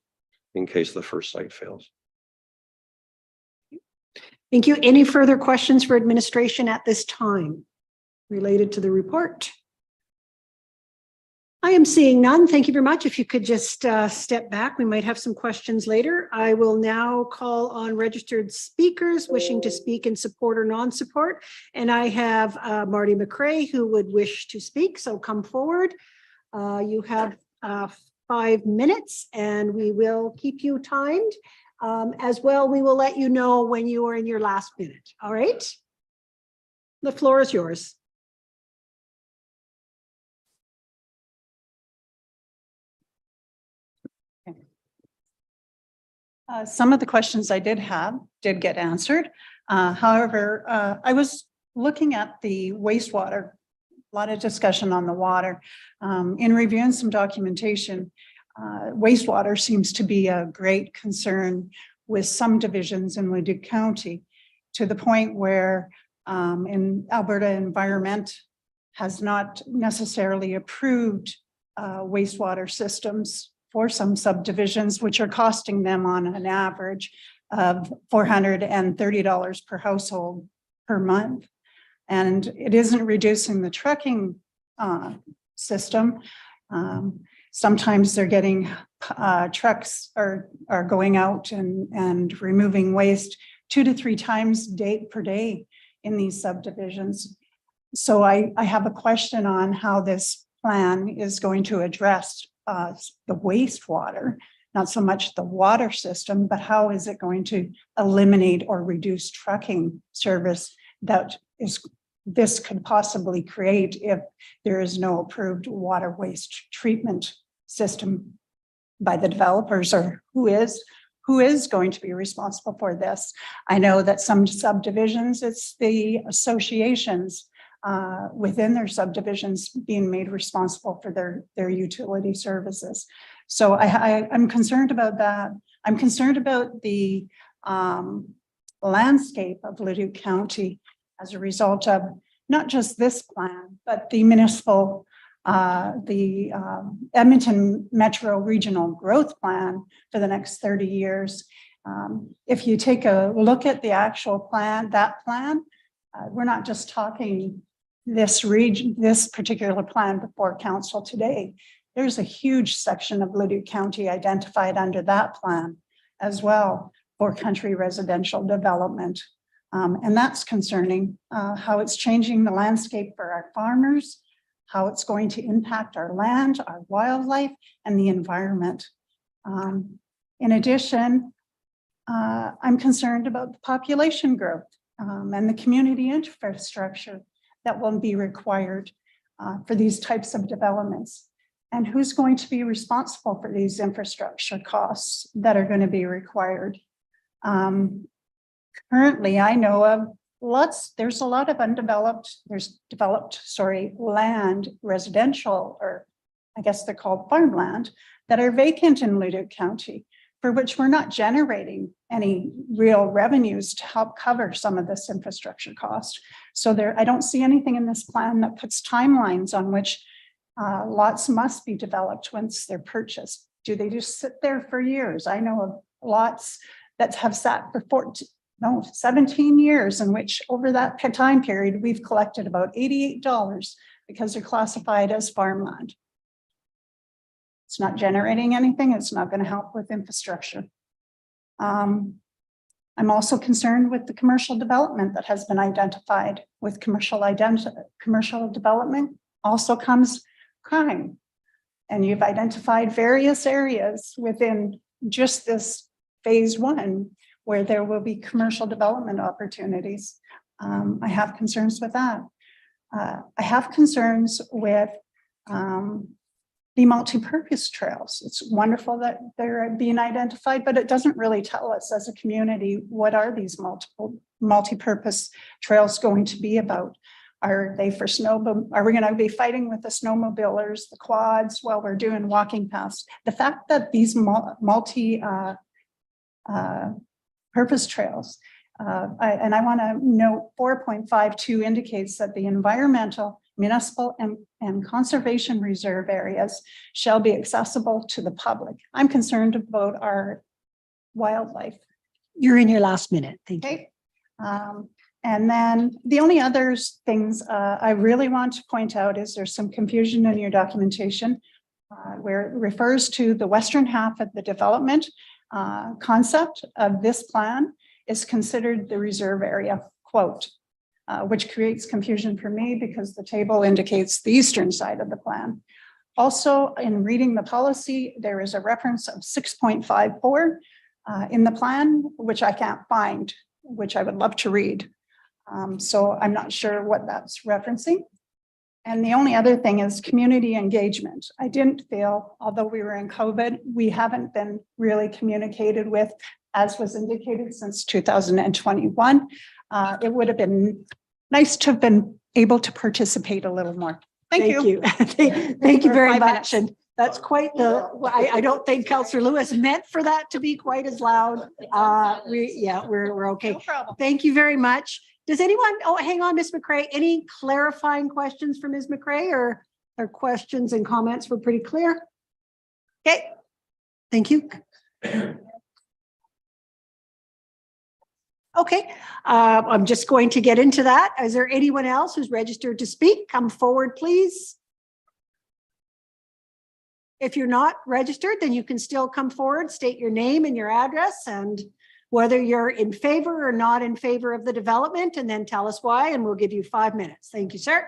in case the first site fails. Thank you. Any further questions for administration at this time related to the report? I am seeing none. Thank you very much. If you could just step back, we might have some questions later. I will now call on registered speakers wishing to speak in support or non-support. And I have Marty McRae who would wish to speak. So come forward. You have 5 minutes and we will keep you timed. As well, we will let you know when you are in your last minute. All right. The floor is yours. Some of the questions I did get answered. However, I was looking at the wastewater, a lot of discussion on the water. In reviewing some documentation, Wastewater seems to be a great concern with some divisions in Leduc County, to the point where in Alberta Environment has not necessarily approved wastewater systems for some subdivisions, which are costing them on an average of $430 per household per month. And it isn't reducing the trucking system. Sometimes they're getting trucks are going out and removing waste 2 to 3 times per day in these subdivisions. So I have a question on how this plan is going to address the wastewater, not so much the water system, but how is it going to eliminate or reduce trucking service that this could possibly create if there is no approved water waste treatment system by the developers, or who is going to be responsible for this. I know that some subdivisions, it's the associations within their subdivisions being made responsible for their utility services. So I'm concerned about that. I'm concerned about the landscape of Leduc County as a result of not just this plan, but the municipal, the Edmonton Metro Regional Growth Plan for the next 30 years. If you take a look at the actual plan, we're not just talking this region, this particular plan before council today. There's a huge section of Leduc County identified under that plan as well for country residential development. And that's concerning, how it's changing the landscape for our farmers, how it's going to impact our land, our wildlife, and the environment. In addition, I'm concerned about the population growth and the community infrastructure that will be required for these types of developments. And who's going to be responsible for these infrastructure costs that are going to be required? Currently, I know of there's a lot of land, residential, or I guess they're called farmland, that are vacant in Leduc County, for which we're not generating any real revenues to help cover some of this infrastructure cost. So I don't see anything in this plan that puts timelines on which lots must be developed once they're purchased. Do they just sit there for years? I know of lots that have sat for 17 years, in which over that time period, we've collected about $88 because they're classified as farmland. It's not generating anything. It's not going to help with infrastructure. I'm also concerned with the commercial development that has been identified. With commercial development also comes crime. And you've identified various areas within just this phase 1 where there will be commercial development opportunities. I have concerns with that. I have concerns with the multi-purpose trails. It's wonderful that they're being identified, but it doesn't really tell us as a community, what are these multi-purpose trails going to be about? Are they for are we going to be fighting with the snowmobilers, the quads, while we're doing walking paths? The fact that these multi-purpose trails, and I want to note 4.52 indicates that the environmental, municipal, and conservation reserve areas shall be accessible to the public. I'm concerned about our wildlife. You're in your last minute. Thank you. Okay. And then the only other things I really want to point out is there's some confusion in your documentation where it refers to the western half of the development concept of this plan is considered the reserve area, quote, which creates confusion for me because the table indicates the eastern side of the plan. Also, in reading the policy, there is a reference of 6.54 in the plan, which I can't find, which I would love to read. So I'm not sure what that's referencing. And the only other thing is community engagement. I didn't feel, although we were in COVID, we haven't been really communicated with, as was indicated, since 2021. It would have been nice to have been able to participate a little more. Thank you. Thank you very much. And That's quite I don't think Counselor Lewis meant for that to be quite as loud. We're okay. No problem. Thank you very much. Does anyone, hang on, Ms. McCray, any clarifying questions for Ms. McCray, or our questions and comments were pretty clear? Okay, thank you. Okay, I'm just going to get into that. Is there anyone else who's registered to speak? Come forward, please. If you're not registered, then you can still come forward, state your name and your address and whether you're in favor or not in favor of the development, and then tell us why, and we'll give you 5 minutes. Thank you, sir.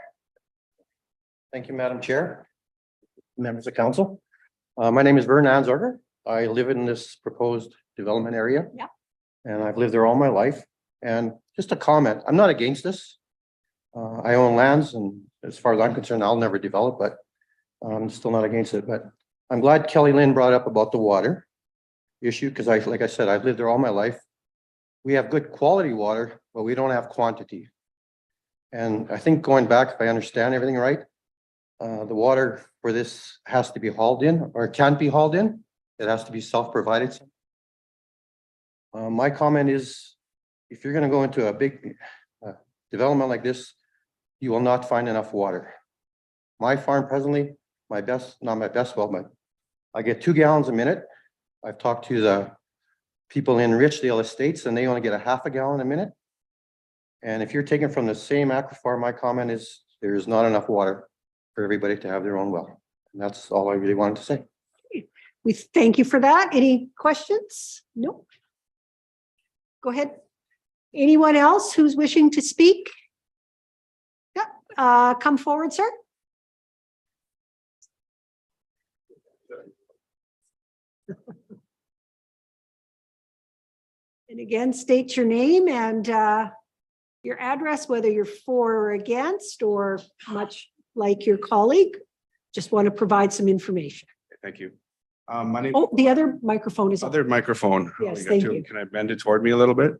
Thank you, Madam Chair, members of council. My name is Vern Ansorger. I live in this proposed development area. Yeah. And I've lived there all my life. And just a comment, I'm not against this. I own lands, and as far as I'm concerned, I'll never develop, but I'm still not against it. But I'm glad Kelly Lynn brought up about the water issue, because like I said, I've lived there all my life. We have good quality water, but we don't have quantity. And I think going back, if I understand everything right, the water for this has to be hauled in, or can't be hauled in. It has to be self-provided. My comment is, if you're going to go into a big development like this, you will not find enough water. My farm presently, not my best well, but I get 2 gallons a minute. I've talked to the people in Richdale Estates, and they only get a half a gallon a minute. And if you're taking from the same aquifer, my comment is there is not enough water for everybody to have their own well. And that's all I really wanted to say. We thank you for that. Any questions? No. Go ahead. Anyone else who's wishing to speak? Yeah, come forward, sir. And again, state your name and your address, whether you're for or against, or much like your colleague, just want to provide some information. Thank you. My name. Oh, the other microphone is on. Other microphone. Yes, We got thank two. you. Can I bend it toward me a little bit?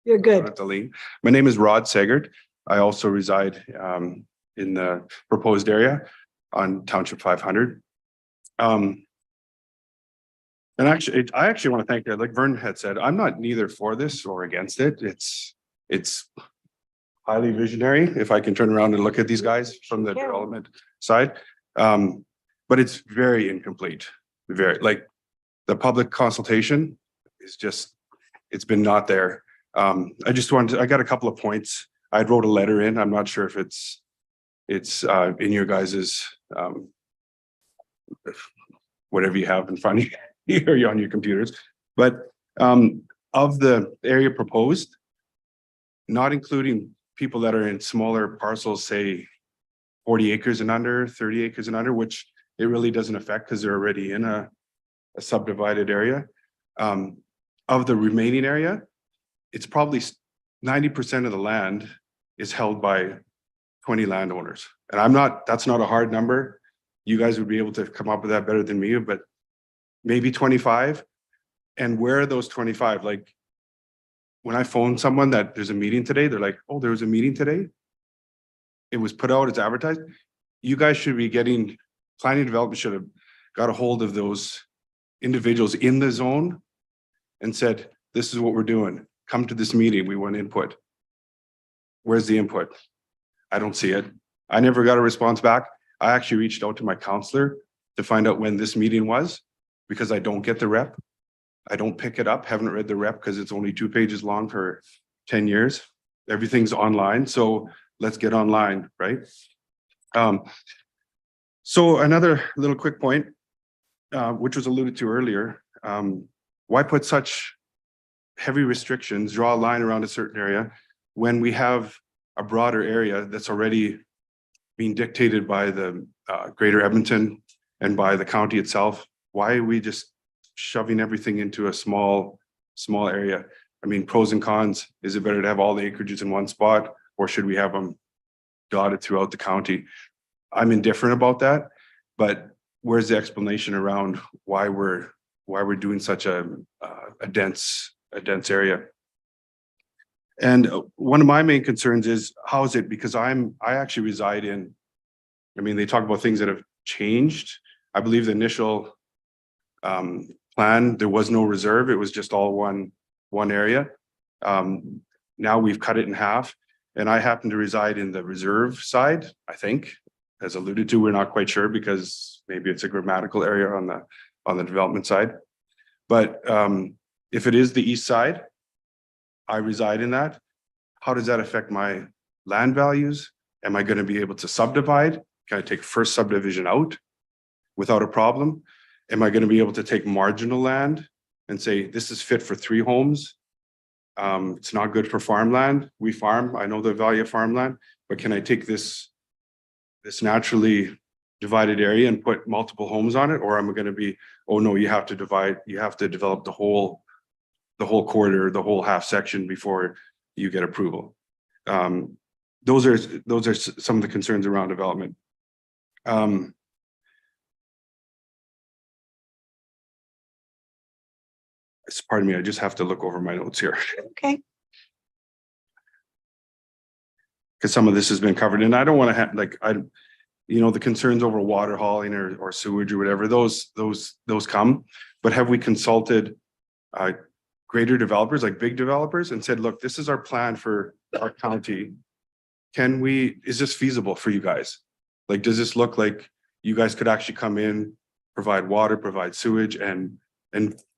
You're good. Not to lean. My name is Rod Segert. I also reside in the proposed area on Township 500. And actually, I actually want to thank you. Like Vern had said, I'm not neither for this or against it. It's highly visionary, if I can turn around and look at these guys from the development side. But it's very incomplete. Very, like, the public consultation is just, it's been not there. I just wanted to, I got a couple of points. I wrote a letter in. I'm not sure if it's in your guys's whatever you have in front of you or on your computers. But of the area proposed, not including people that are in smaller parcels, say 40 acres and under, 30 acres and under, which it really doesn't affect because they're already in a subdivided area. Of the remaining area, it's probably 90% of the land is held by 20 landowners. And that's not a hard number. You guys would be able to come up with that better than me, but maybe 25. And where are those 25? Like, when I phone someone that there's a meeting today, they're like, oh, there was a meeting today. It was put out, it's advertised. You guys should be getting, planning development should have got a hold of those individuals in the zone and said, this is what we're doing. Come to this meeting. We want input. Where's the input? I don't see it. I never got a response back. I actually reached out to my counselor to find out when this meeting was, because I don't get the rep. I don't pick it up, haven't read the rep because it's only 2 pages long for 10 years. Everything's online. So let's get online, right? So another little quick point, which was alluded to earlier. Why put such heavy restrictions, draw a line around a certain area when we have a broader area that's already being dictated by the Greater Edmonton and by the county itself? Why are we just shoving everything into a small area? I mean, pros and cons. Is it better to have all the acreages in one spot, or should we have them dotted throughout the county? I'm indifferent about that, but where's the explanation around why we're doing such a dense area? And one of my main concerns is, how is it? Because I actually reside in, I mean, they talk about things that have changed. I believe the initial plan, there was no reserve. It was just all one area. Now we've cut it in half, and I happen to reside in the reserve side, I think. As alluded to, we're not quite sure because maybe it's a grammatical area on the development side. But if it is the east side, I reside in that. How does that affect my land values? Am I going to be able to subdivide? Can I take first subdivision out without a problem? Am I going to be able to take marginal land and say, this is fit for 3 homes? It's not good for farmland. We farm, I know the value of farmland, but can I take this naturally divided area and put multiple homes on it? Or am I going to be, oh no, you have to divide, you have to develop the whole quarter, the whole half section before you get approval. Those are some of the concerns around development. Pardon me, I just have to look over my notes here. Okay. Because some of this has been covered, and I don't want to have the concerns over water hauling or sewage or whatever, those come. But have we consulted greater developers, like big developers, and said, look, this is our plan for our county. Is this feasible for you guys? Like, does this look like you guys could actually come in, provide water, provide sewage, and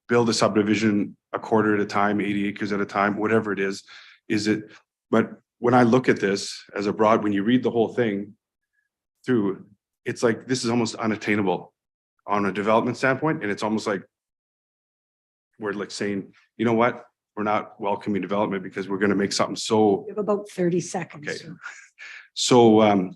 build a subdivision a quarter at a time, 80 acres at a time, whatever it is it? But when I look at this as a broad, when you read the whole thing through, it's like, this is almost unattainable on a development standpoint. And it's almost like we're like saying, you know what, we're not welcoming development because we're going to make something so. We have about 30 seconds. Okay.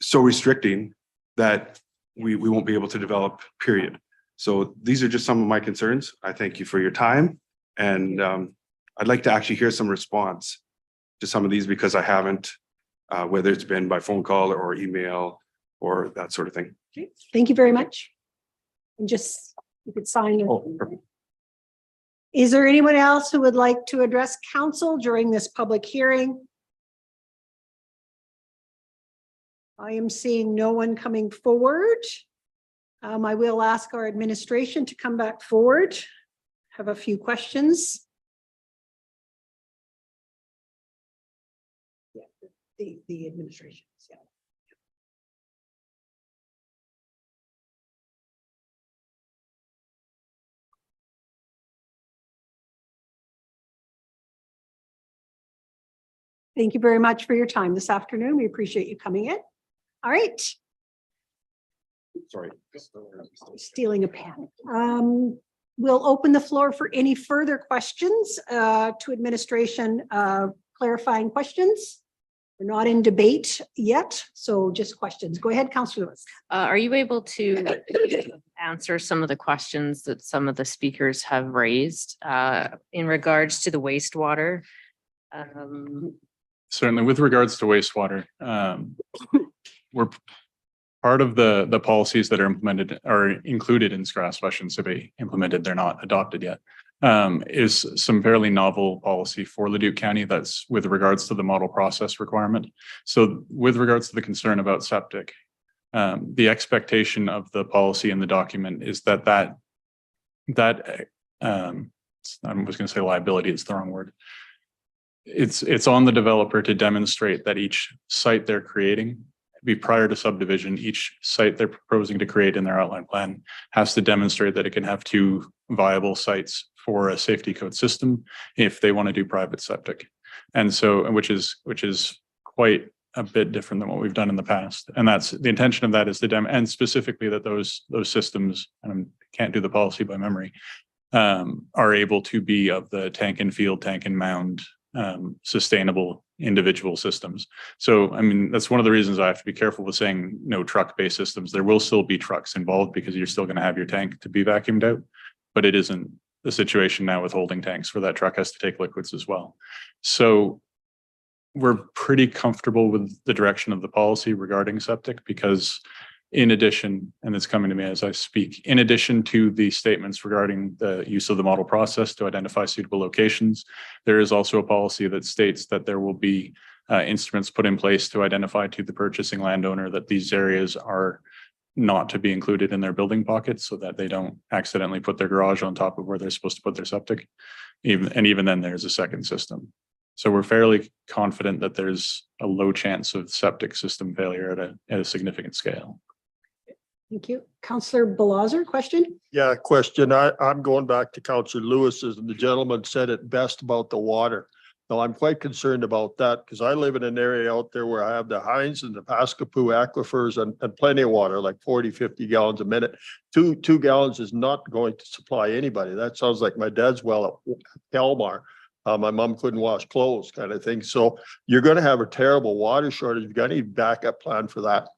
So restricting that we won't be able to develop, period. So these are just some of my concerns. I thank you for your time. And I'd like to actually hear some response to some of these because I haven't, whether it's been by phone call or email or that sort of thing. Okay. Thank you very much. And just, you could sign. Perfect. Is there anyone else who would like to address council during this public hearing? I am seeing no one coming forward. I will ask our administration to come back forward. Have a few questions. Yeah, the administration. Yeah. Thank you very much for your time this afternoon. We appreciate you coming in. All right. Sorry. Stealing a pen. We'll open the floor for any further questions to administration, clarifying questions. We're not in debate yet, so just questions. Go ahead, Councillor Lewis. Are you able to answer some of the questions that some of the speakers have raised in regards to the wastewater? Certainly, with regards to wastewater, we're part of the policies that are included in SCRASP. I shouldn't say be implemented, they're not adopted yet. Is some fairly novel policy for Leduc County that's with regards to the model process requirement. So with regards to the concern about septic, the expectation of the policy in the document is that I was going to say liability, it's the wrong word. It's on the developer to demonstrate that each site they're creating, be prior to subdivision, each site they're proposing to create in their outline plan has to demonstrate that it can have 2 viable sites for a safety code system if they want to do private septic. And so, which is quite a bit different than what we've done in the past. And that's the intention of that is to and specifically that those systems, and I can't do the policy by memory, are able to be of the tank and field, tank and mound, sustainable individual systems. So, I mean, that's one of the reasons I have to be careful with saying no truck-based systems. There will still be trucks involved because you're still going to have your tank to be vacuumed out, but it isn't the situation now with holding tanks where that truck has to take liquids as well. So we're pretty comfortable with the direction of the policy regarding septic because in addition, and it's coming to me as I speak, in addition to the statements regarding the use of the model process to identify suitable locations, there is also a policy that states that there will be instruments put in place to identify to the purchasing landowner that these areas are not to be included in their building pockets so that they don't accidentally put their garage on top of where they're supposed to put their septic. Even then there's a second system. So we're fairly confident that there's a low chance of septic system failure at a significant scale. Thank you. Councillor Belazer, question? Yeah, question. I'm going back to Councillor Lewis's, and the gentleman said it best about the water. Now, I'm quite concerned about that because I live in an area out there where I have the Hines and the Pascapoo aquifers and plenty of water, like 40, 50 gallons a minute. Two gallons is not going to supply anybody. That sounds like my dad's well at Kelmar. My mom couldn't wash clothes kind of thing. So you're going to have a terrible water shortage. You've got any backup plan for that?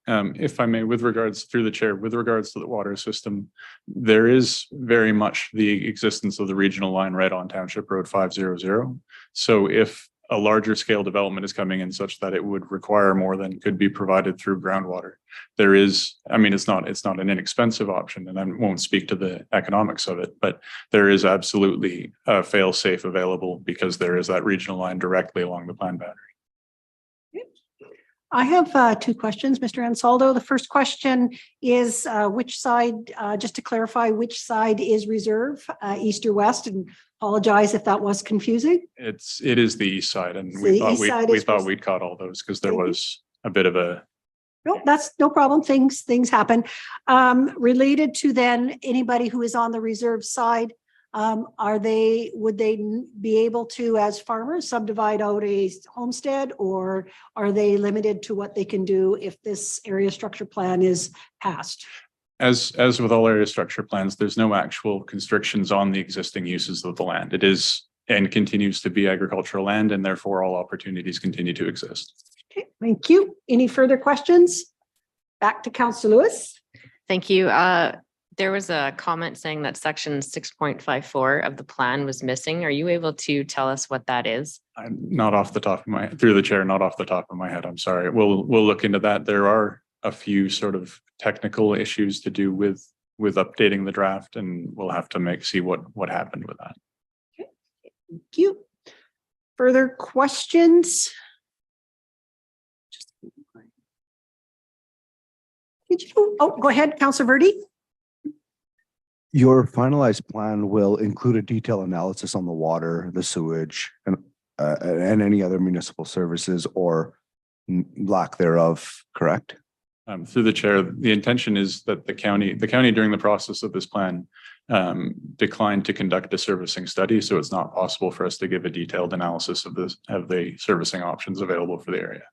If I may, with regards through the chair, with regards to the water system, there is very much the existence of the regional line right on Township Road 500. So if a larger scale development is coming in such that it would require more than could be provided through groundwater, there is, I mean, it's not an inexpensive option, and I won't speak to the economics of it, but there is absolutely a fail safe available because there is that regional line directly along the planned boundary. I have two questions, Mr. Ansaldo. The first question is which side, just to clarify, which side is reserve, east or west? And apologize if that was confusing. It is the east side, and So we the thought east side we is thought we'd caught all those because there was a bit of a. No, that's no problem. Things happen. Related to then anybody who is on the reserve side, would they be able to, as farmers, subdivide out a homestead, or are they limited to what they can do if this area structure plan is passed? As with all area structure plans, there's no actual constrictions on the existing uses of the land. It is and continues to be agricultural land, and therefore all opportunities continue to exist. Okay, thank you. Any further questions? Back to Councillor Lewis. Thank you. There was a comment saying that section 6.54 of the plan was missing. Are you able to tell us what that is? I'm not off the top of my, through the chair, not off the top of my head. I'm sorry. We'll look into that. There are a few sort of technical issues to do with updating the draft, and we'll have to see what happened with that. Okay. Thank you. Further questions? Go ahead, Councillor Verdi. Your finalized plan will include a detailed analysis on the water, the sewage, and any other municipal services or lack thereof, correct? Through the chair, the intention is that the county during the process of this plan declined to conduct a servicing study, so it's not possible for us to give a detailed analysis of the servicing options available for the area.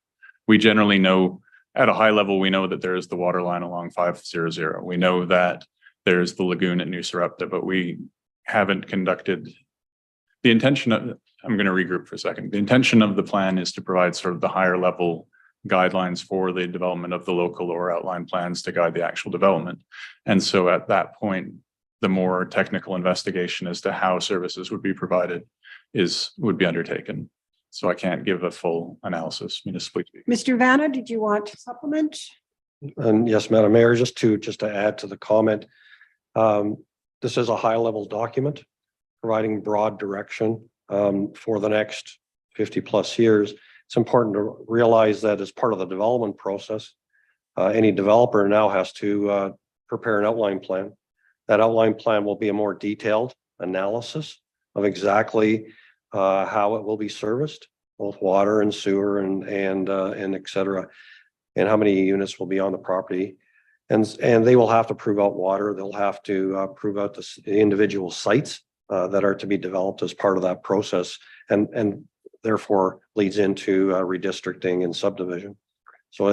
We generally know at a high level, we know that there is the water line along 500. We know that there's the lagoon at New Sarepta, but we haven't conducted the intention of, I'm going to regroup for a second. The intention of the plan is to provide sort of the higher level guidelines for the development of the local or outline plans to guide the actual development. And so at that point, the more technical investigation as to how services would be provided would be undertaken. So I can't give a full analysis municipally. Mr. Vanna, did you want to supplement? And yes, Madam Mayor, just to add to the comment, this is a high level document providing broad direction for the next 50 plus years. It's important to realize that as part of the development process, any developer now has to prepare an outline plan. That outline plan will be a more detailed analysis of exactly how it will be serviced, both water and sewer and et cetera, and how many units will be on the property. And they will have to prove out water. They'll have to prove out the individual sites that are to be developed as part of that process, and therefore leads into redistricting and subdivision. So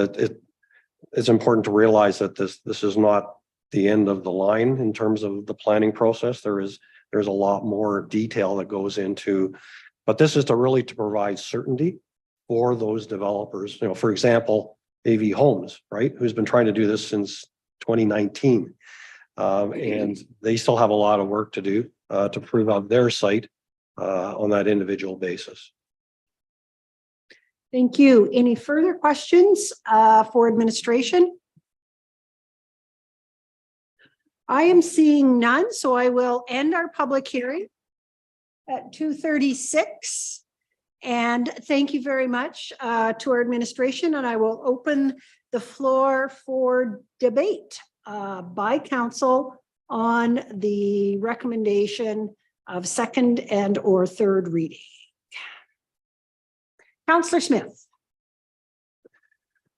it's important to realize that this is not the end of the line in terms of the planning process. There's a lot more detail that goes into, but this is to provide certainty for those developers. You know, for example, AV Homes, right, who's been trying to do this since 2019, and they still have a lot of work to do to prove out their site on that individual basis. Thank you. Any further questions for administration? I am seeing none, so I will end our public hearing at 2:36. And thank you very much to our administration, and I will open the the floor for debate by council on the recommendation of second and or third reading. Councillor Smith.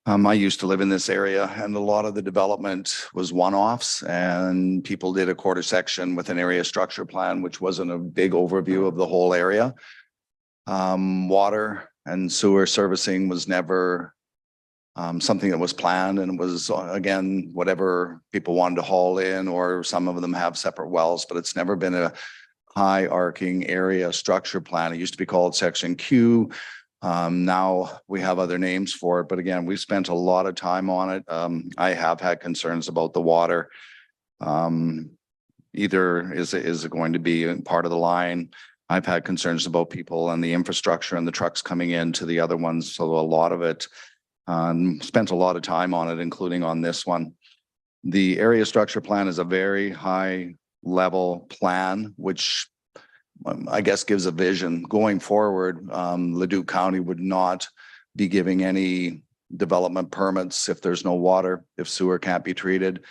I used to live in this area and a lot of the development was one-offs and people did a quarter section with an area structure plan, which wasn't a big overview of the whole area. Water and sewer servicing was never something that was planned, and it was again, whatever people wanted to haul in, or some of them have separate wells, but it's never been a high arcing area structure plan. It used to be called section Q. Now we have other names for it, but again, we've spent a lot of time on it. I have had concerns about the water. Either is it going to be part of the line? I've had concerns about people and the infrastructure and the trucks coming into the other ones. So a lot of it, spent a lot of time on it, including on this one. The area structure plan is a very high level plan, which I guess gives a vision going forward. Leduc County would not be giving any development permits if there's no water, if sewer can't be treated,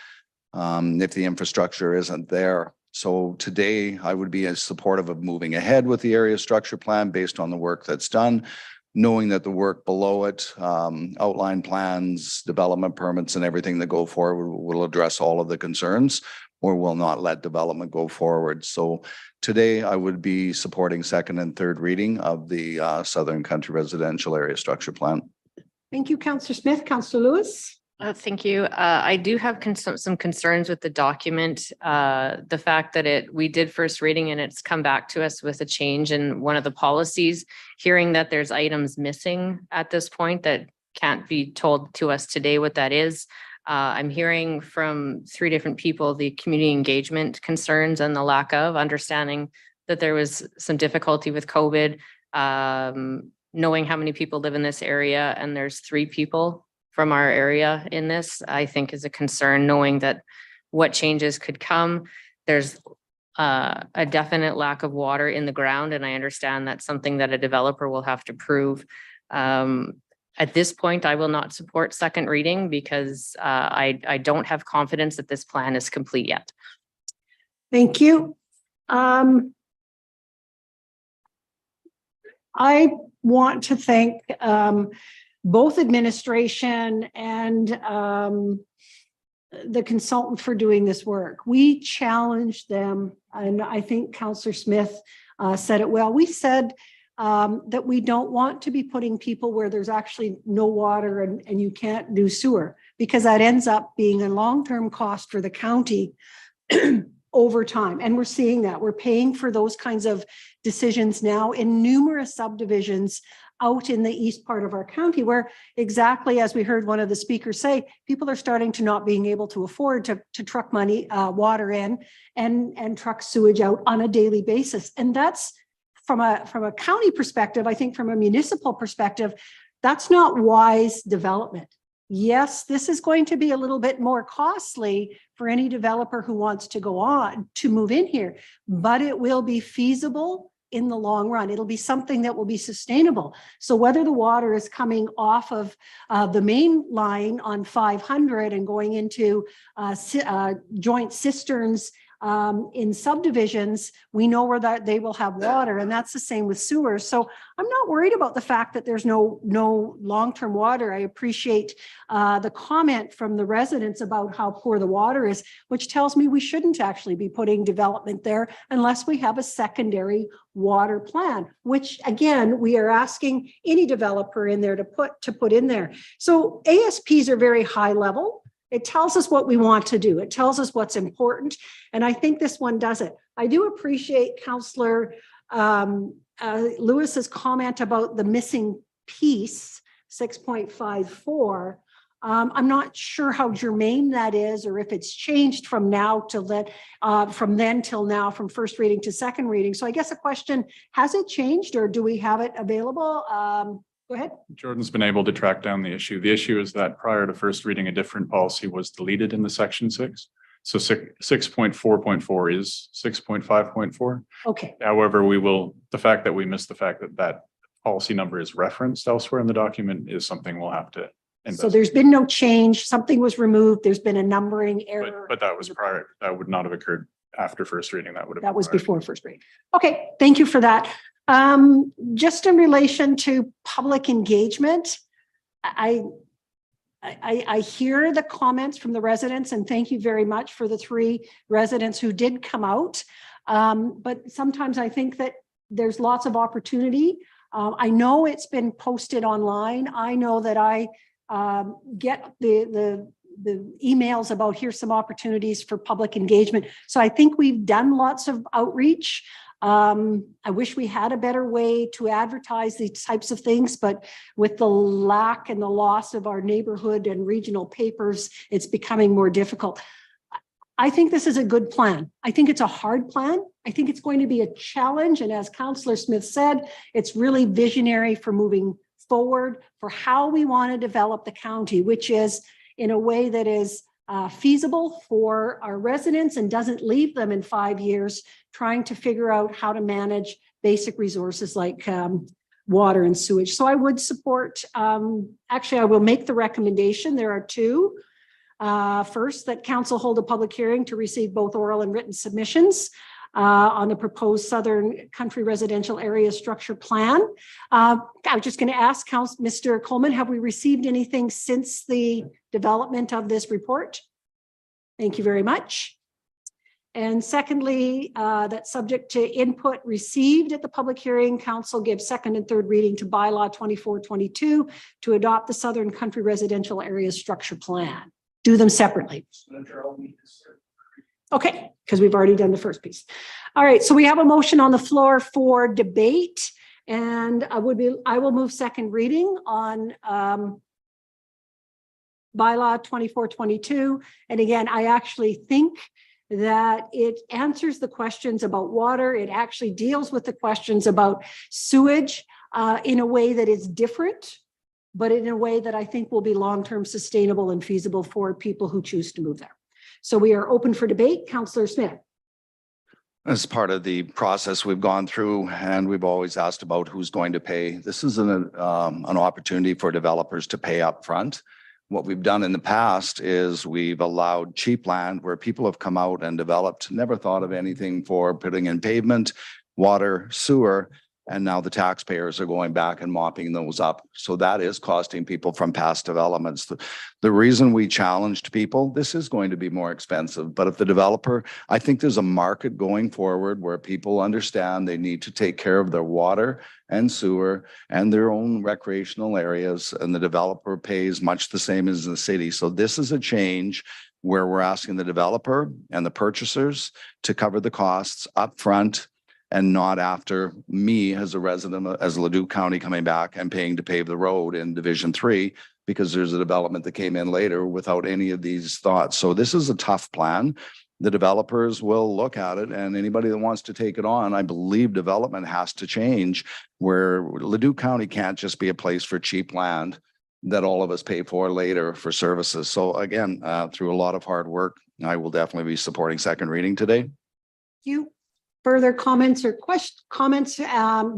if the infrastructure isn't there. So today I would be as supportive of moving ahead with the area structure plan based on the work that's done, knowing that the work below it, outline plans, development permits and everything that go forward will address all of the concerns or will not let development go forward. So today I would be supporting second and third reading of the Southern Country Residential Area Structure Plan. Thank you, Councillor Smith. Councillor Lewis. Thank you. I do have some concerns with the document. The fact that we did first reading and it's come back to us with a change in one of the policies, hearing that there's items missing at this point that can't be told to us today what that is. I'm hearing from 3 different people, the community engagement concerns and the lack of understanding that there was some difficulty with COVID, knowing how many people live in this area, and there's 3 people from our area in this, I think is a concern, knowing that what changes could come. There's a definite lack of water in the ground, and I understand that's something that a developer will have to prove. At this point, I will not support second reading because I don't have confidence that this plan is complete yet. Thank you. I want to thank both administration and the consultant for doing this work. We challenged them, and I think Councillor Smith said it well. We said that we don't want to be putting people where there's actually no water and you can't do sewer, because that ends up being a long-term cost for the county over time. And we're seeing that. We're paying for those kinds of decisions now in numerous subdivisions out in the east part of our county, where exactly as we heard one of the speakers say, people are starting to not being able to afford to truck water in and truck sewage out on a daily basis. And that's from a county perspective. I think from a municipal perspective, that's not wise development. Yes, this is going to be a little bit more costly for any developer who wants to go on to move in here, but it will be feasible in the long run. It'll be something that will be sustainable. So whether the water is coming off of the main line on 500 and going into joint cisterns in subdivisions, we know where that they will have water, and that's the same with sewers. So I'm not worried about the fact that there's no long-term water. I appreciate the comment from the residents about how poor the water is, which tells me we shouldn't actually be putting development there unless we have a secondary water plan, which again, we are asking any developer in there to put in there. So ASPs are very high level. It tells us what we want to do. It tells us what's important. And I think this one does it. I do appreciate Councillor Lewis's comment about the missing piece, 6.54. I'm not sure how germane that is, or if it's changed from now till then, from then till now, from first reading to second reading. So I guess the question, has it changed, or do we have it available? Go ahead. Jordan's been able to track down the issue. The issue is that prior to first reading, a different policy was deleted in the section 6. So 6.4.4 is 6.5.4. Okay. However, the fact that we missed the fact that that policy number is referenced elsewhere in the document is something we'll have to So there's been no change. Something was removed. There's been a numbering error. But that was prior, that would not have occurred after first reading. That would have. That was prior. before first reading. Okay, thank you for that. Just in relation to public engagement, I hear the comments from the residents, and thank you very much for the 3 residents who did come out. But sometimes I think that there's lots of opportunity. I know it's been posted online. I know that I get the emails about here's some opportunities for public engagement. So I think we've done lots of outreach. I wish we had a better way to advertise these types of things, but with the lack and the loss of our neighborhood and regional papers, it's becoming more difficult. I think this is a good plan. I think it's a hard plan. I think it's going to be a challenge. And as Councillor Smith said, it's really visionary for moving forward for how we want to develop the county, which is in a way that is feasible for our residents and doesn't leave them in 5 years trying to figure out how to manage basic resources like water and sewage. So I would support, actually, I will make the recommendation. There are 2. First, that council hold a public hearing to receive both oral and written submissions on the proposed Southern Country Residential Area Structure Plan. I was just going to ask Mr. Coleman, have we received anything since the development of this report? Thank you very much. And secondly, that subject to input received at the public hearing, council gives 2nd and 3rd reading to bylaw 2422 to adopt the Southern Country Residential Area Structure Plan. Do them separately. Okay, because we've already done the first piece. All right, so we have a motion on the floor for debate, and I will move 2nd reading on bylaw 2422. And again, I actually think that it answers the questions about water. It actually deals with the questions about sewage in a way that is different, but in a way that I think will be long-term sustainable and feasible for people who choose to move there. So we are open for debate. Councillor Smith. As part of the process we've gone through, and we've always asked about who's going to pay. This is an opportunity for developers to pay up front. What we've done in the past is we've allowed cheap land where people have come out and developed, never thought of anything for putting in pavement, water, sewer, and now the taxpayers are going back and mopping those up. So that is costing people from past developments. The reason we challenged people, this is going to be more expensive, but if the developer, I think there's a market going forward where people understand they need to take care of their water and sewer and their own recreational areas, and the developer pays much the same as the city. So this is a change where we're asking the developer and the purchasers to cover the costs up front, and not after me as a resident, as Leduc County coming back and paying to pave the road in Division 3, because there's a development that came in later without any of these thoughts. So this is a tough plan. The developers will look at it, and anybody that wants to take it on, I believe development has to change, where Leduc County can't just be a place for cheap land that all of us pay for later for services. So again, through a lot of hard work, I will definitely be supporting 2nd reading today. Thank you. Further comments or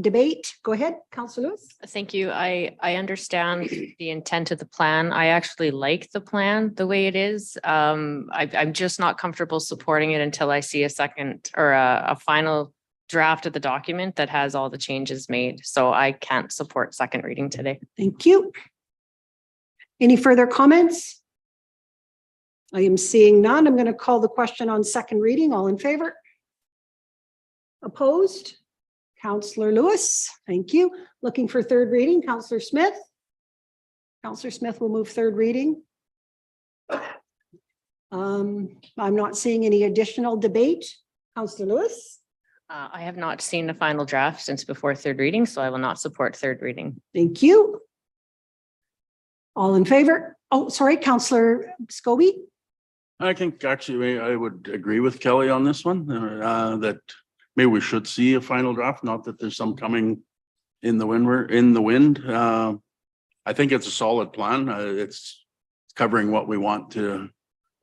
debate? Go ahead, Councillor Lewis. Thank you. I understand the intent of the plan. I actually like the plan the way it is. I'm just not comfortable supporting it until I see a second or a final draft of the document that has all the changes made. So I can't support 2nd reading today. Thank you. Any further comments? I am seeing none. I'm going to call the question on 2nd reading. All in favor? Opposed? Councillor Lewis, thank you. Looking for 3rd reading, Councillor Smith. Councillor Smith will move 3rd reading. I'm not seeing any additional debate. Councillor Lewis. I have not seen the final draft since before 3rd reading, so I will not support 3rd reading. Thank you. All in favor? Oh, sorry, Councillor Scobie. I think actually I would agree with Kelly on this one, that maybe we should see a final draft, not that there's some coming in the wind. I think it's a solid plan. It's covering what we want to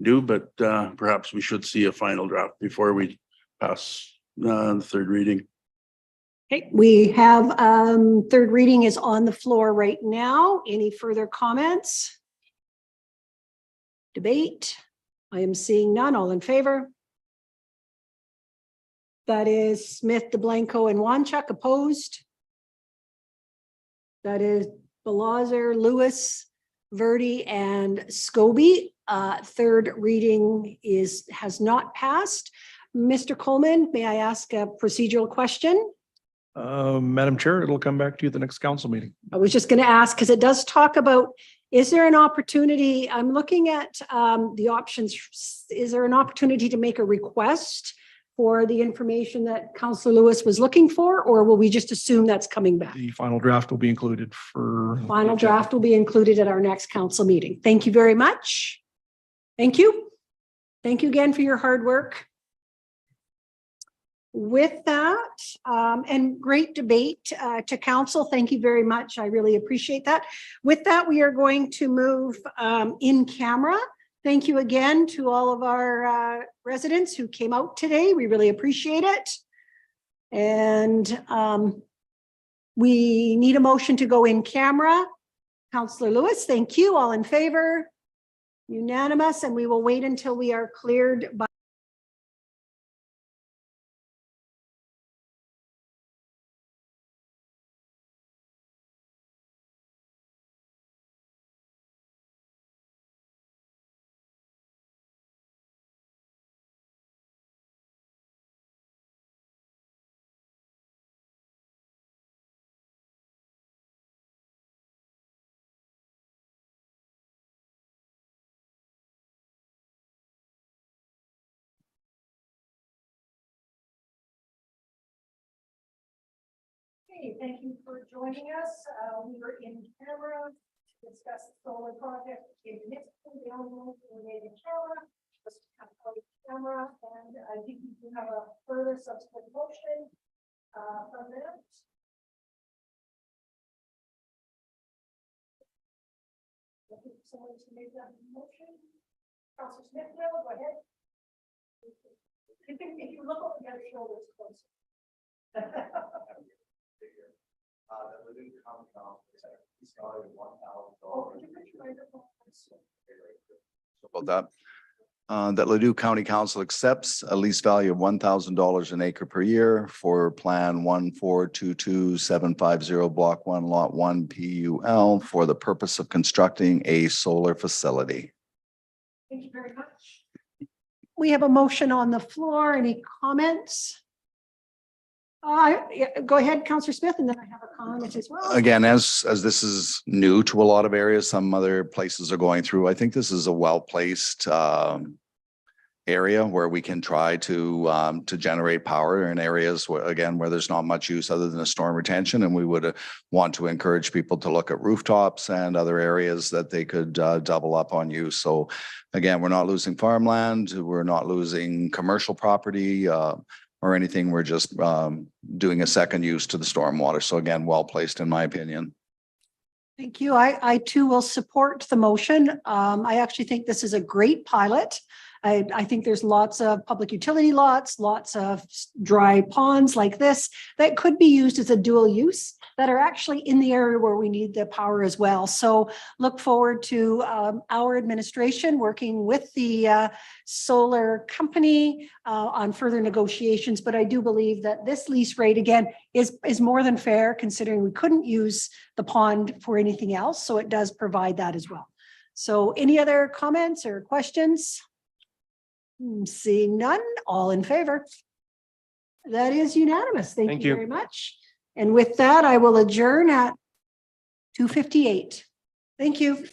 do, but perhaps we should see a final draft before we pass the 3rd reading. Okay, we have 3rd reading is on the floor right now. Any further comments? Debate? I am seeing none. All in favor? That is Smith, DeBlanco, and Wanchuk. Opposed? That is Belazer, Lewis, Verdi, and Scobie. Third reading has not passed. Mr. Coleman, may I ask a procedural question? Madam Chair, it'll come back to you at the next council meeting. I was just going to ask, because it does talk about, is there an opportunity, I'm looking at the options, is there an opportunity to make a request for the information that Councillor Lewis was looking for, or will we just assume that's coming back? The final draft will be included for. Final draft will be included at our next council meeting. Thank you very much. Thank you. Thank you again for your hard work. With that, and great debate to council. Thank you very much. I really appreciate that. With that, we are going to move in camera. Thank you again to all of our residents who came out today. We really appreciate it. And we need a motion to go in camera. Councillor Lewis, thank you. All in favor? Unanimous, and we will wait until we are cleared by thank you for joining us. We were in camera to discuss the solar project in Nixon, the only related camera, camera, and I think we can have a further subsequent motion from that. I think someone to make that motion. Councillor Smith, go ahead. If you look over your shoulders closer. That Leduc County Council started $1,000. About that. That Leduc County Council accepts a lease value of $1,000 an acre per year for Plan 1422750 Block 1 Lot 1 PUL for the purpose of constructing a solar facility. Thank you very much. We have a motion on the floor. Any comments? Yeah, go ahead, Councillor Smith, and then I have a comment as well. Again, as this is new to a lot of areas, some other places are going through. I think this is a well-placed area where we can try to generate power in areas where, again, where there's not much use other than a storm retention, and we would want to encourage people to look at rooftops and other areas that they could double up on use. So, again, we're not losing farmland, we're not losing commercial property. Or anything, we're just doing a second use to the stormwater. So again, well placed in my opinion. Thank you. I too will support the motion. I actually think this is a great pilot. I think there's lots of public utility lots, lots of dry ponds like this that could be used as a dual use that are actually in the area where we need the power as well. So look forward to our administration working with the solar company on further negotiations. But I do believe that this lease rate, again, is more than fair considering we couldn't use the pond for anything else. So it does provide that as well. So any other comments or questions? Seeing none, all in favor. That is unanimous. Thank you very much. And with that, I will adjourn at 2:58. Thank you.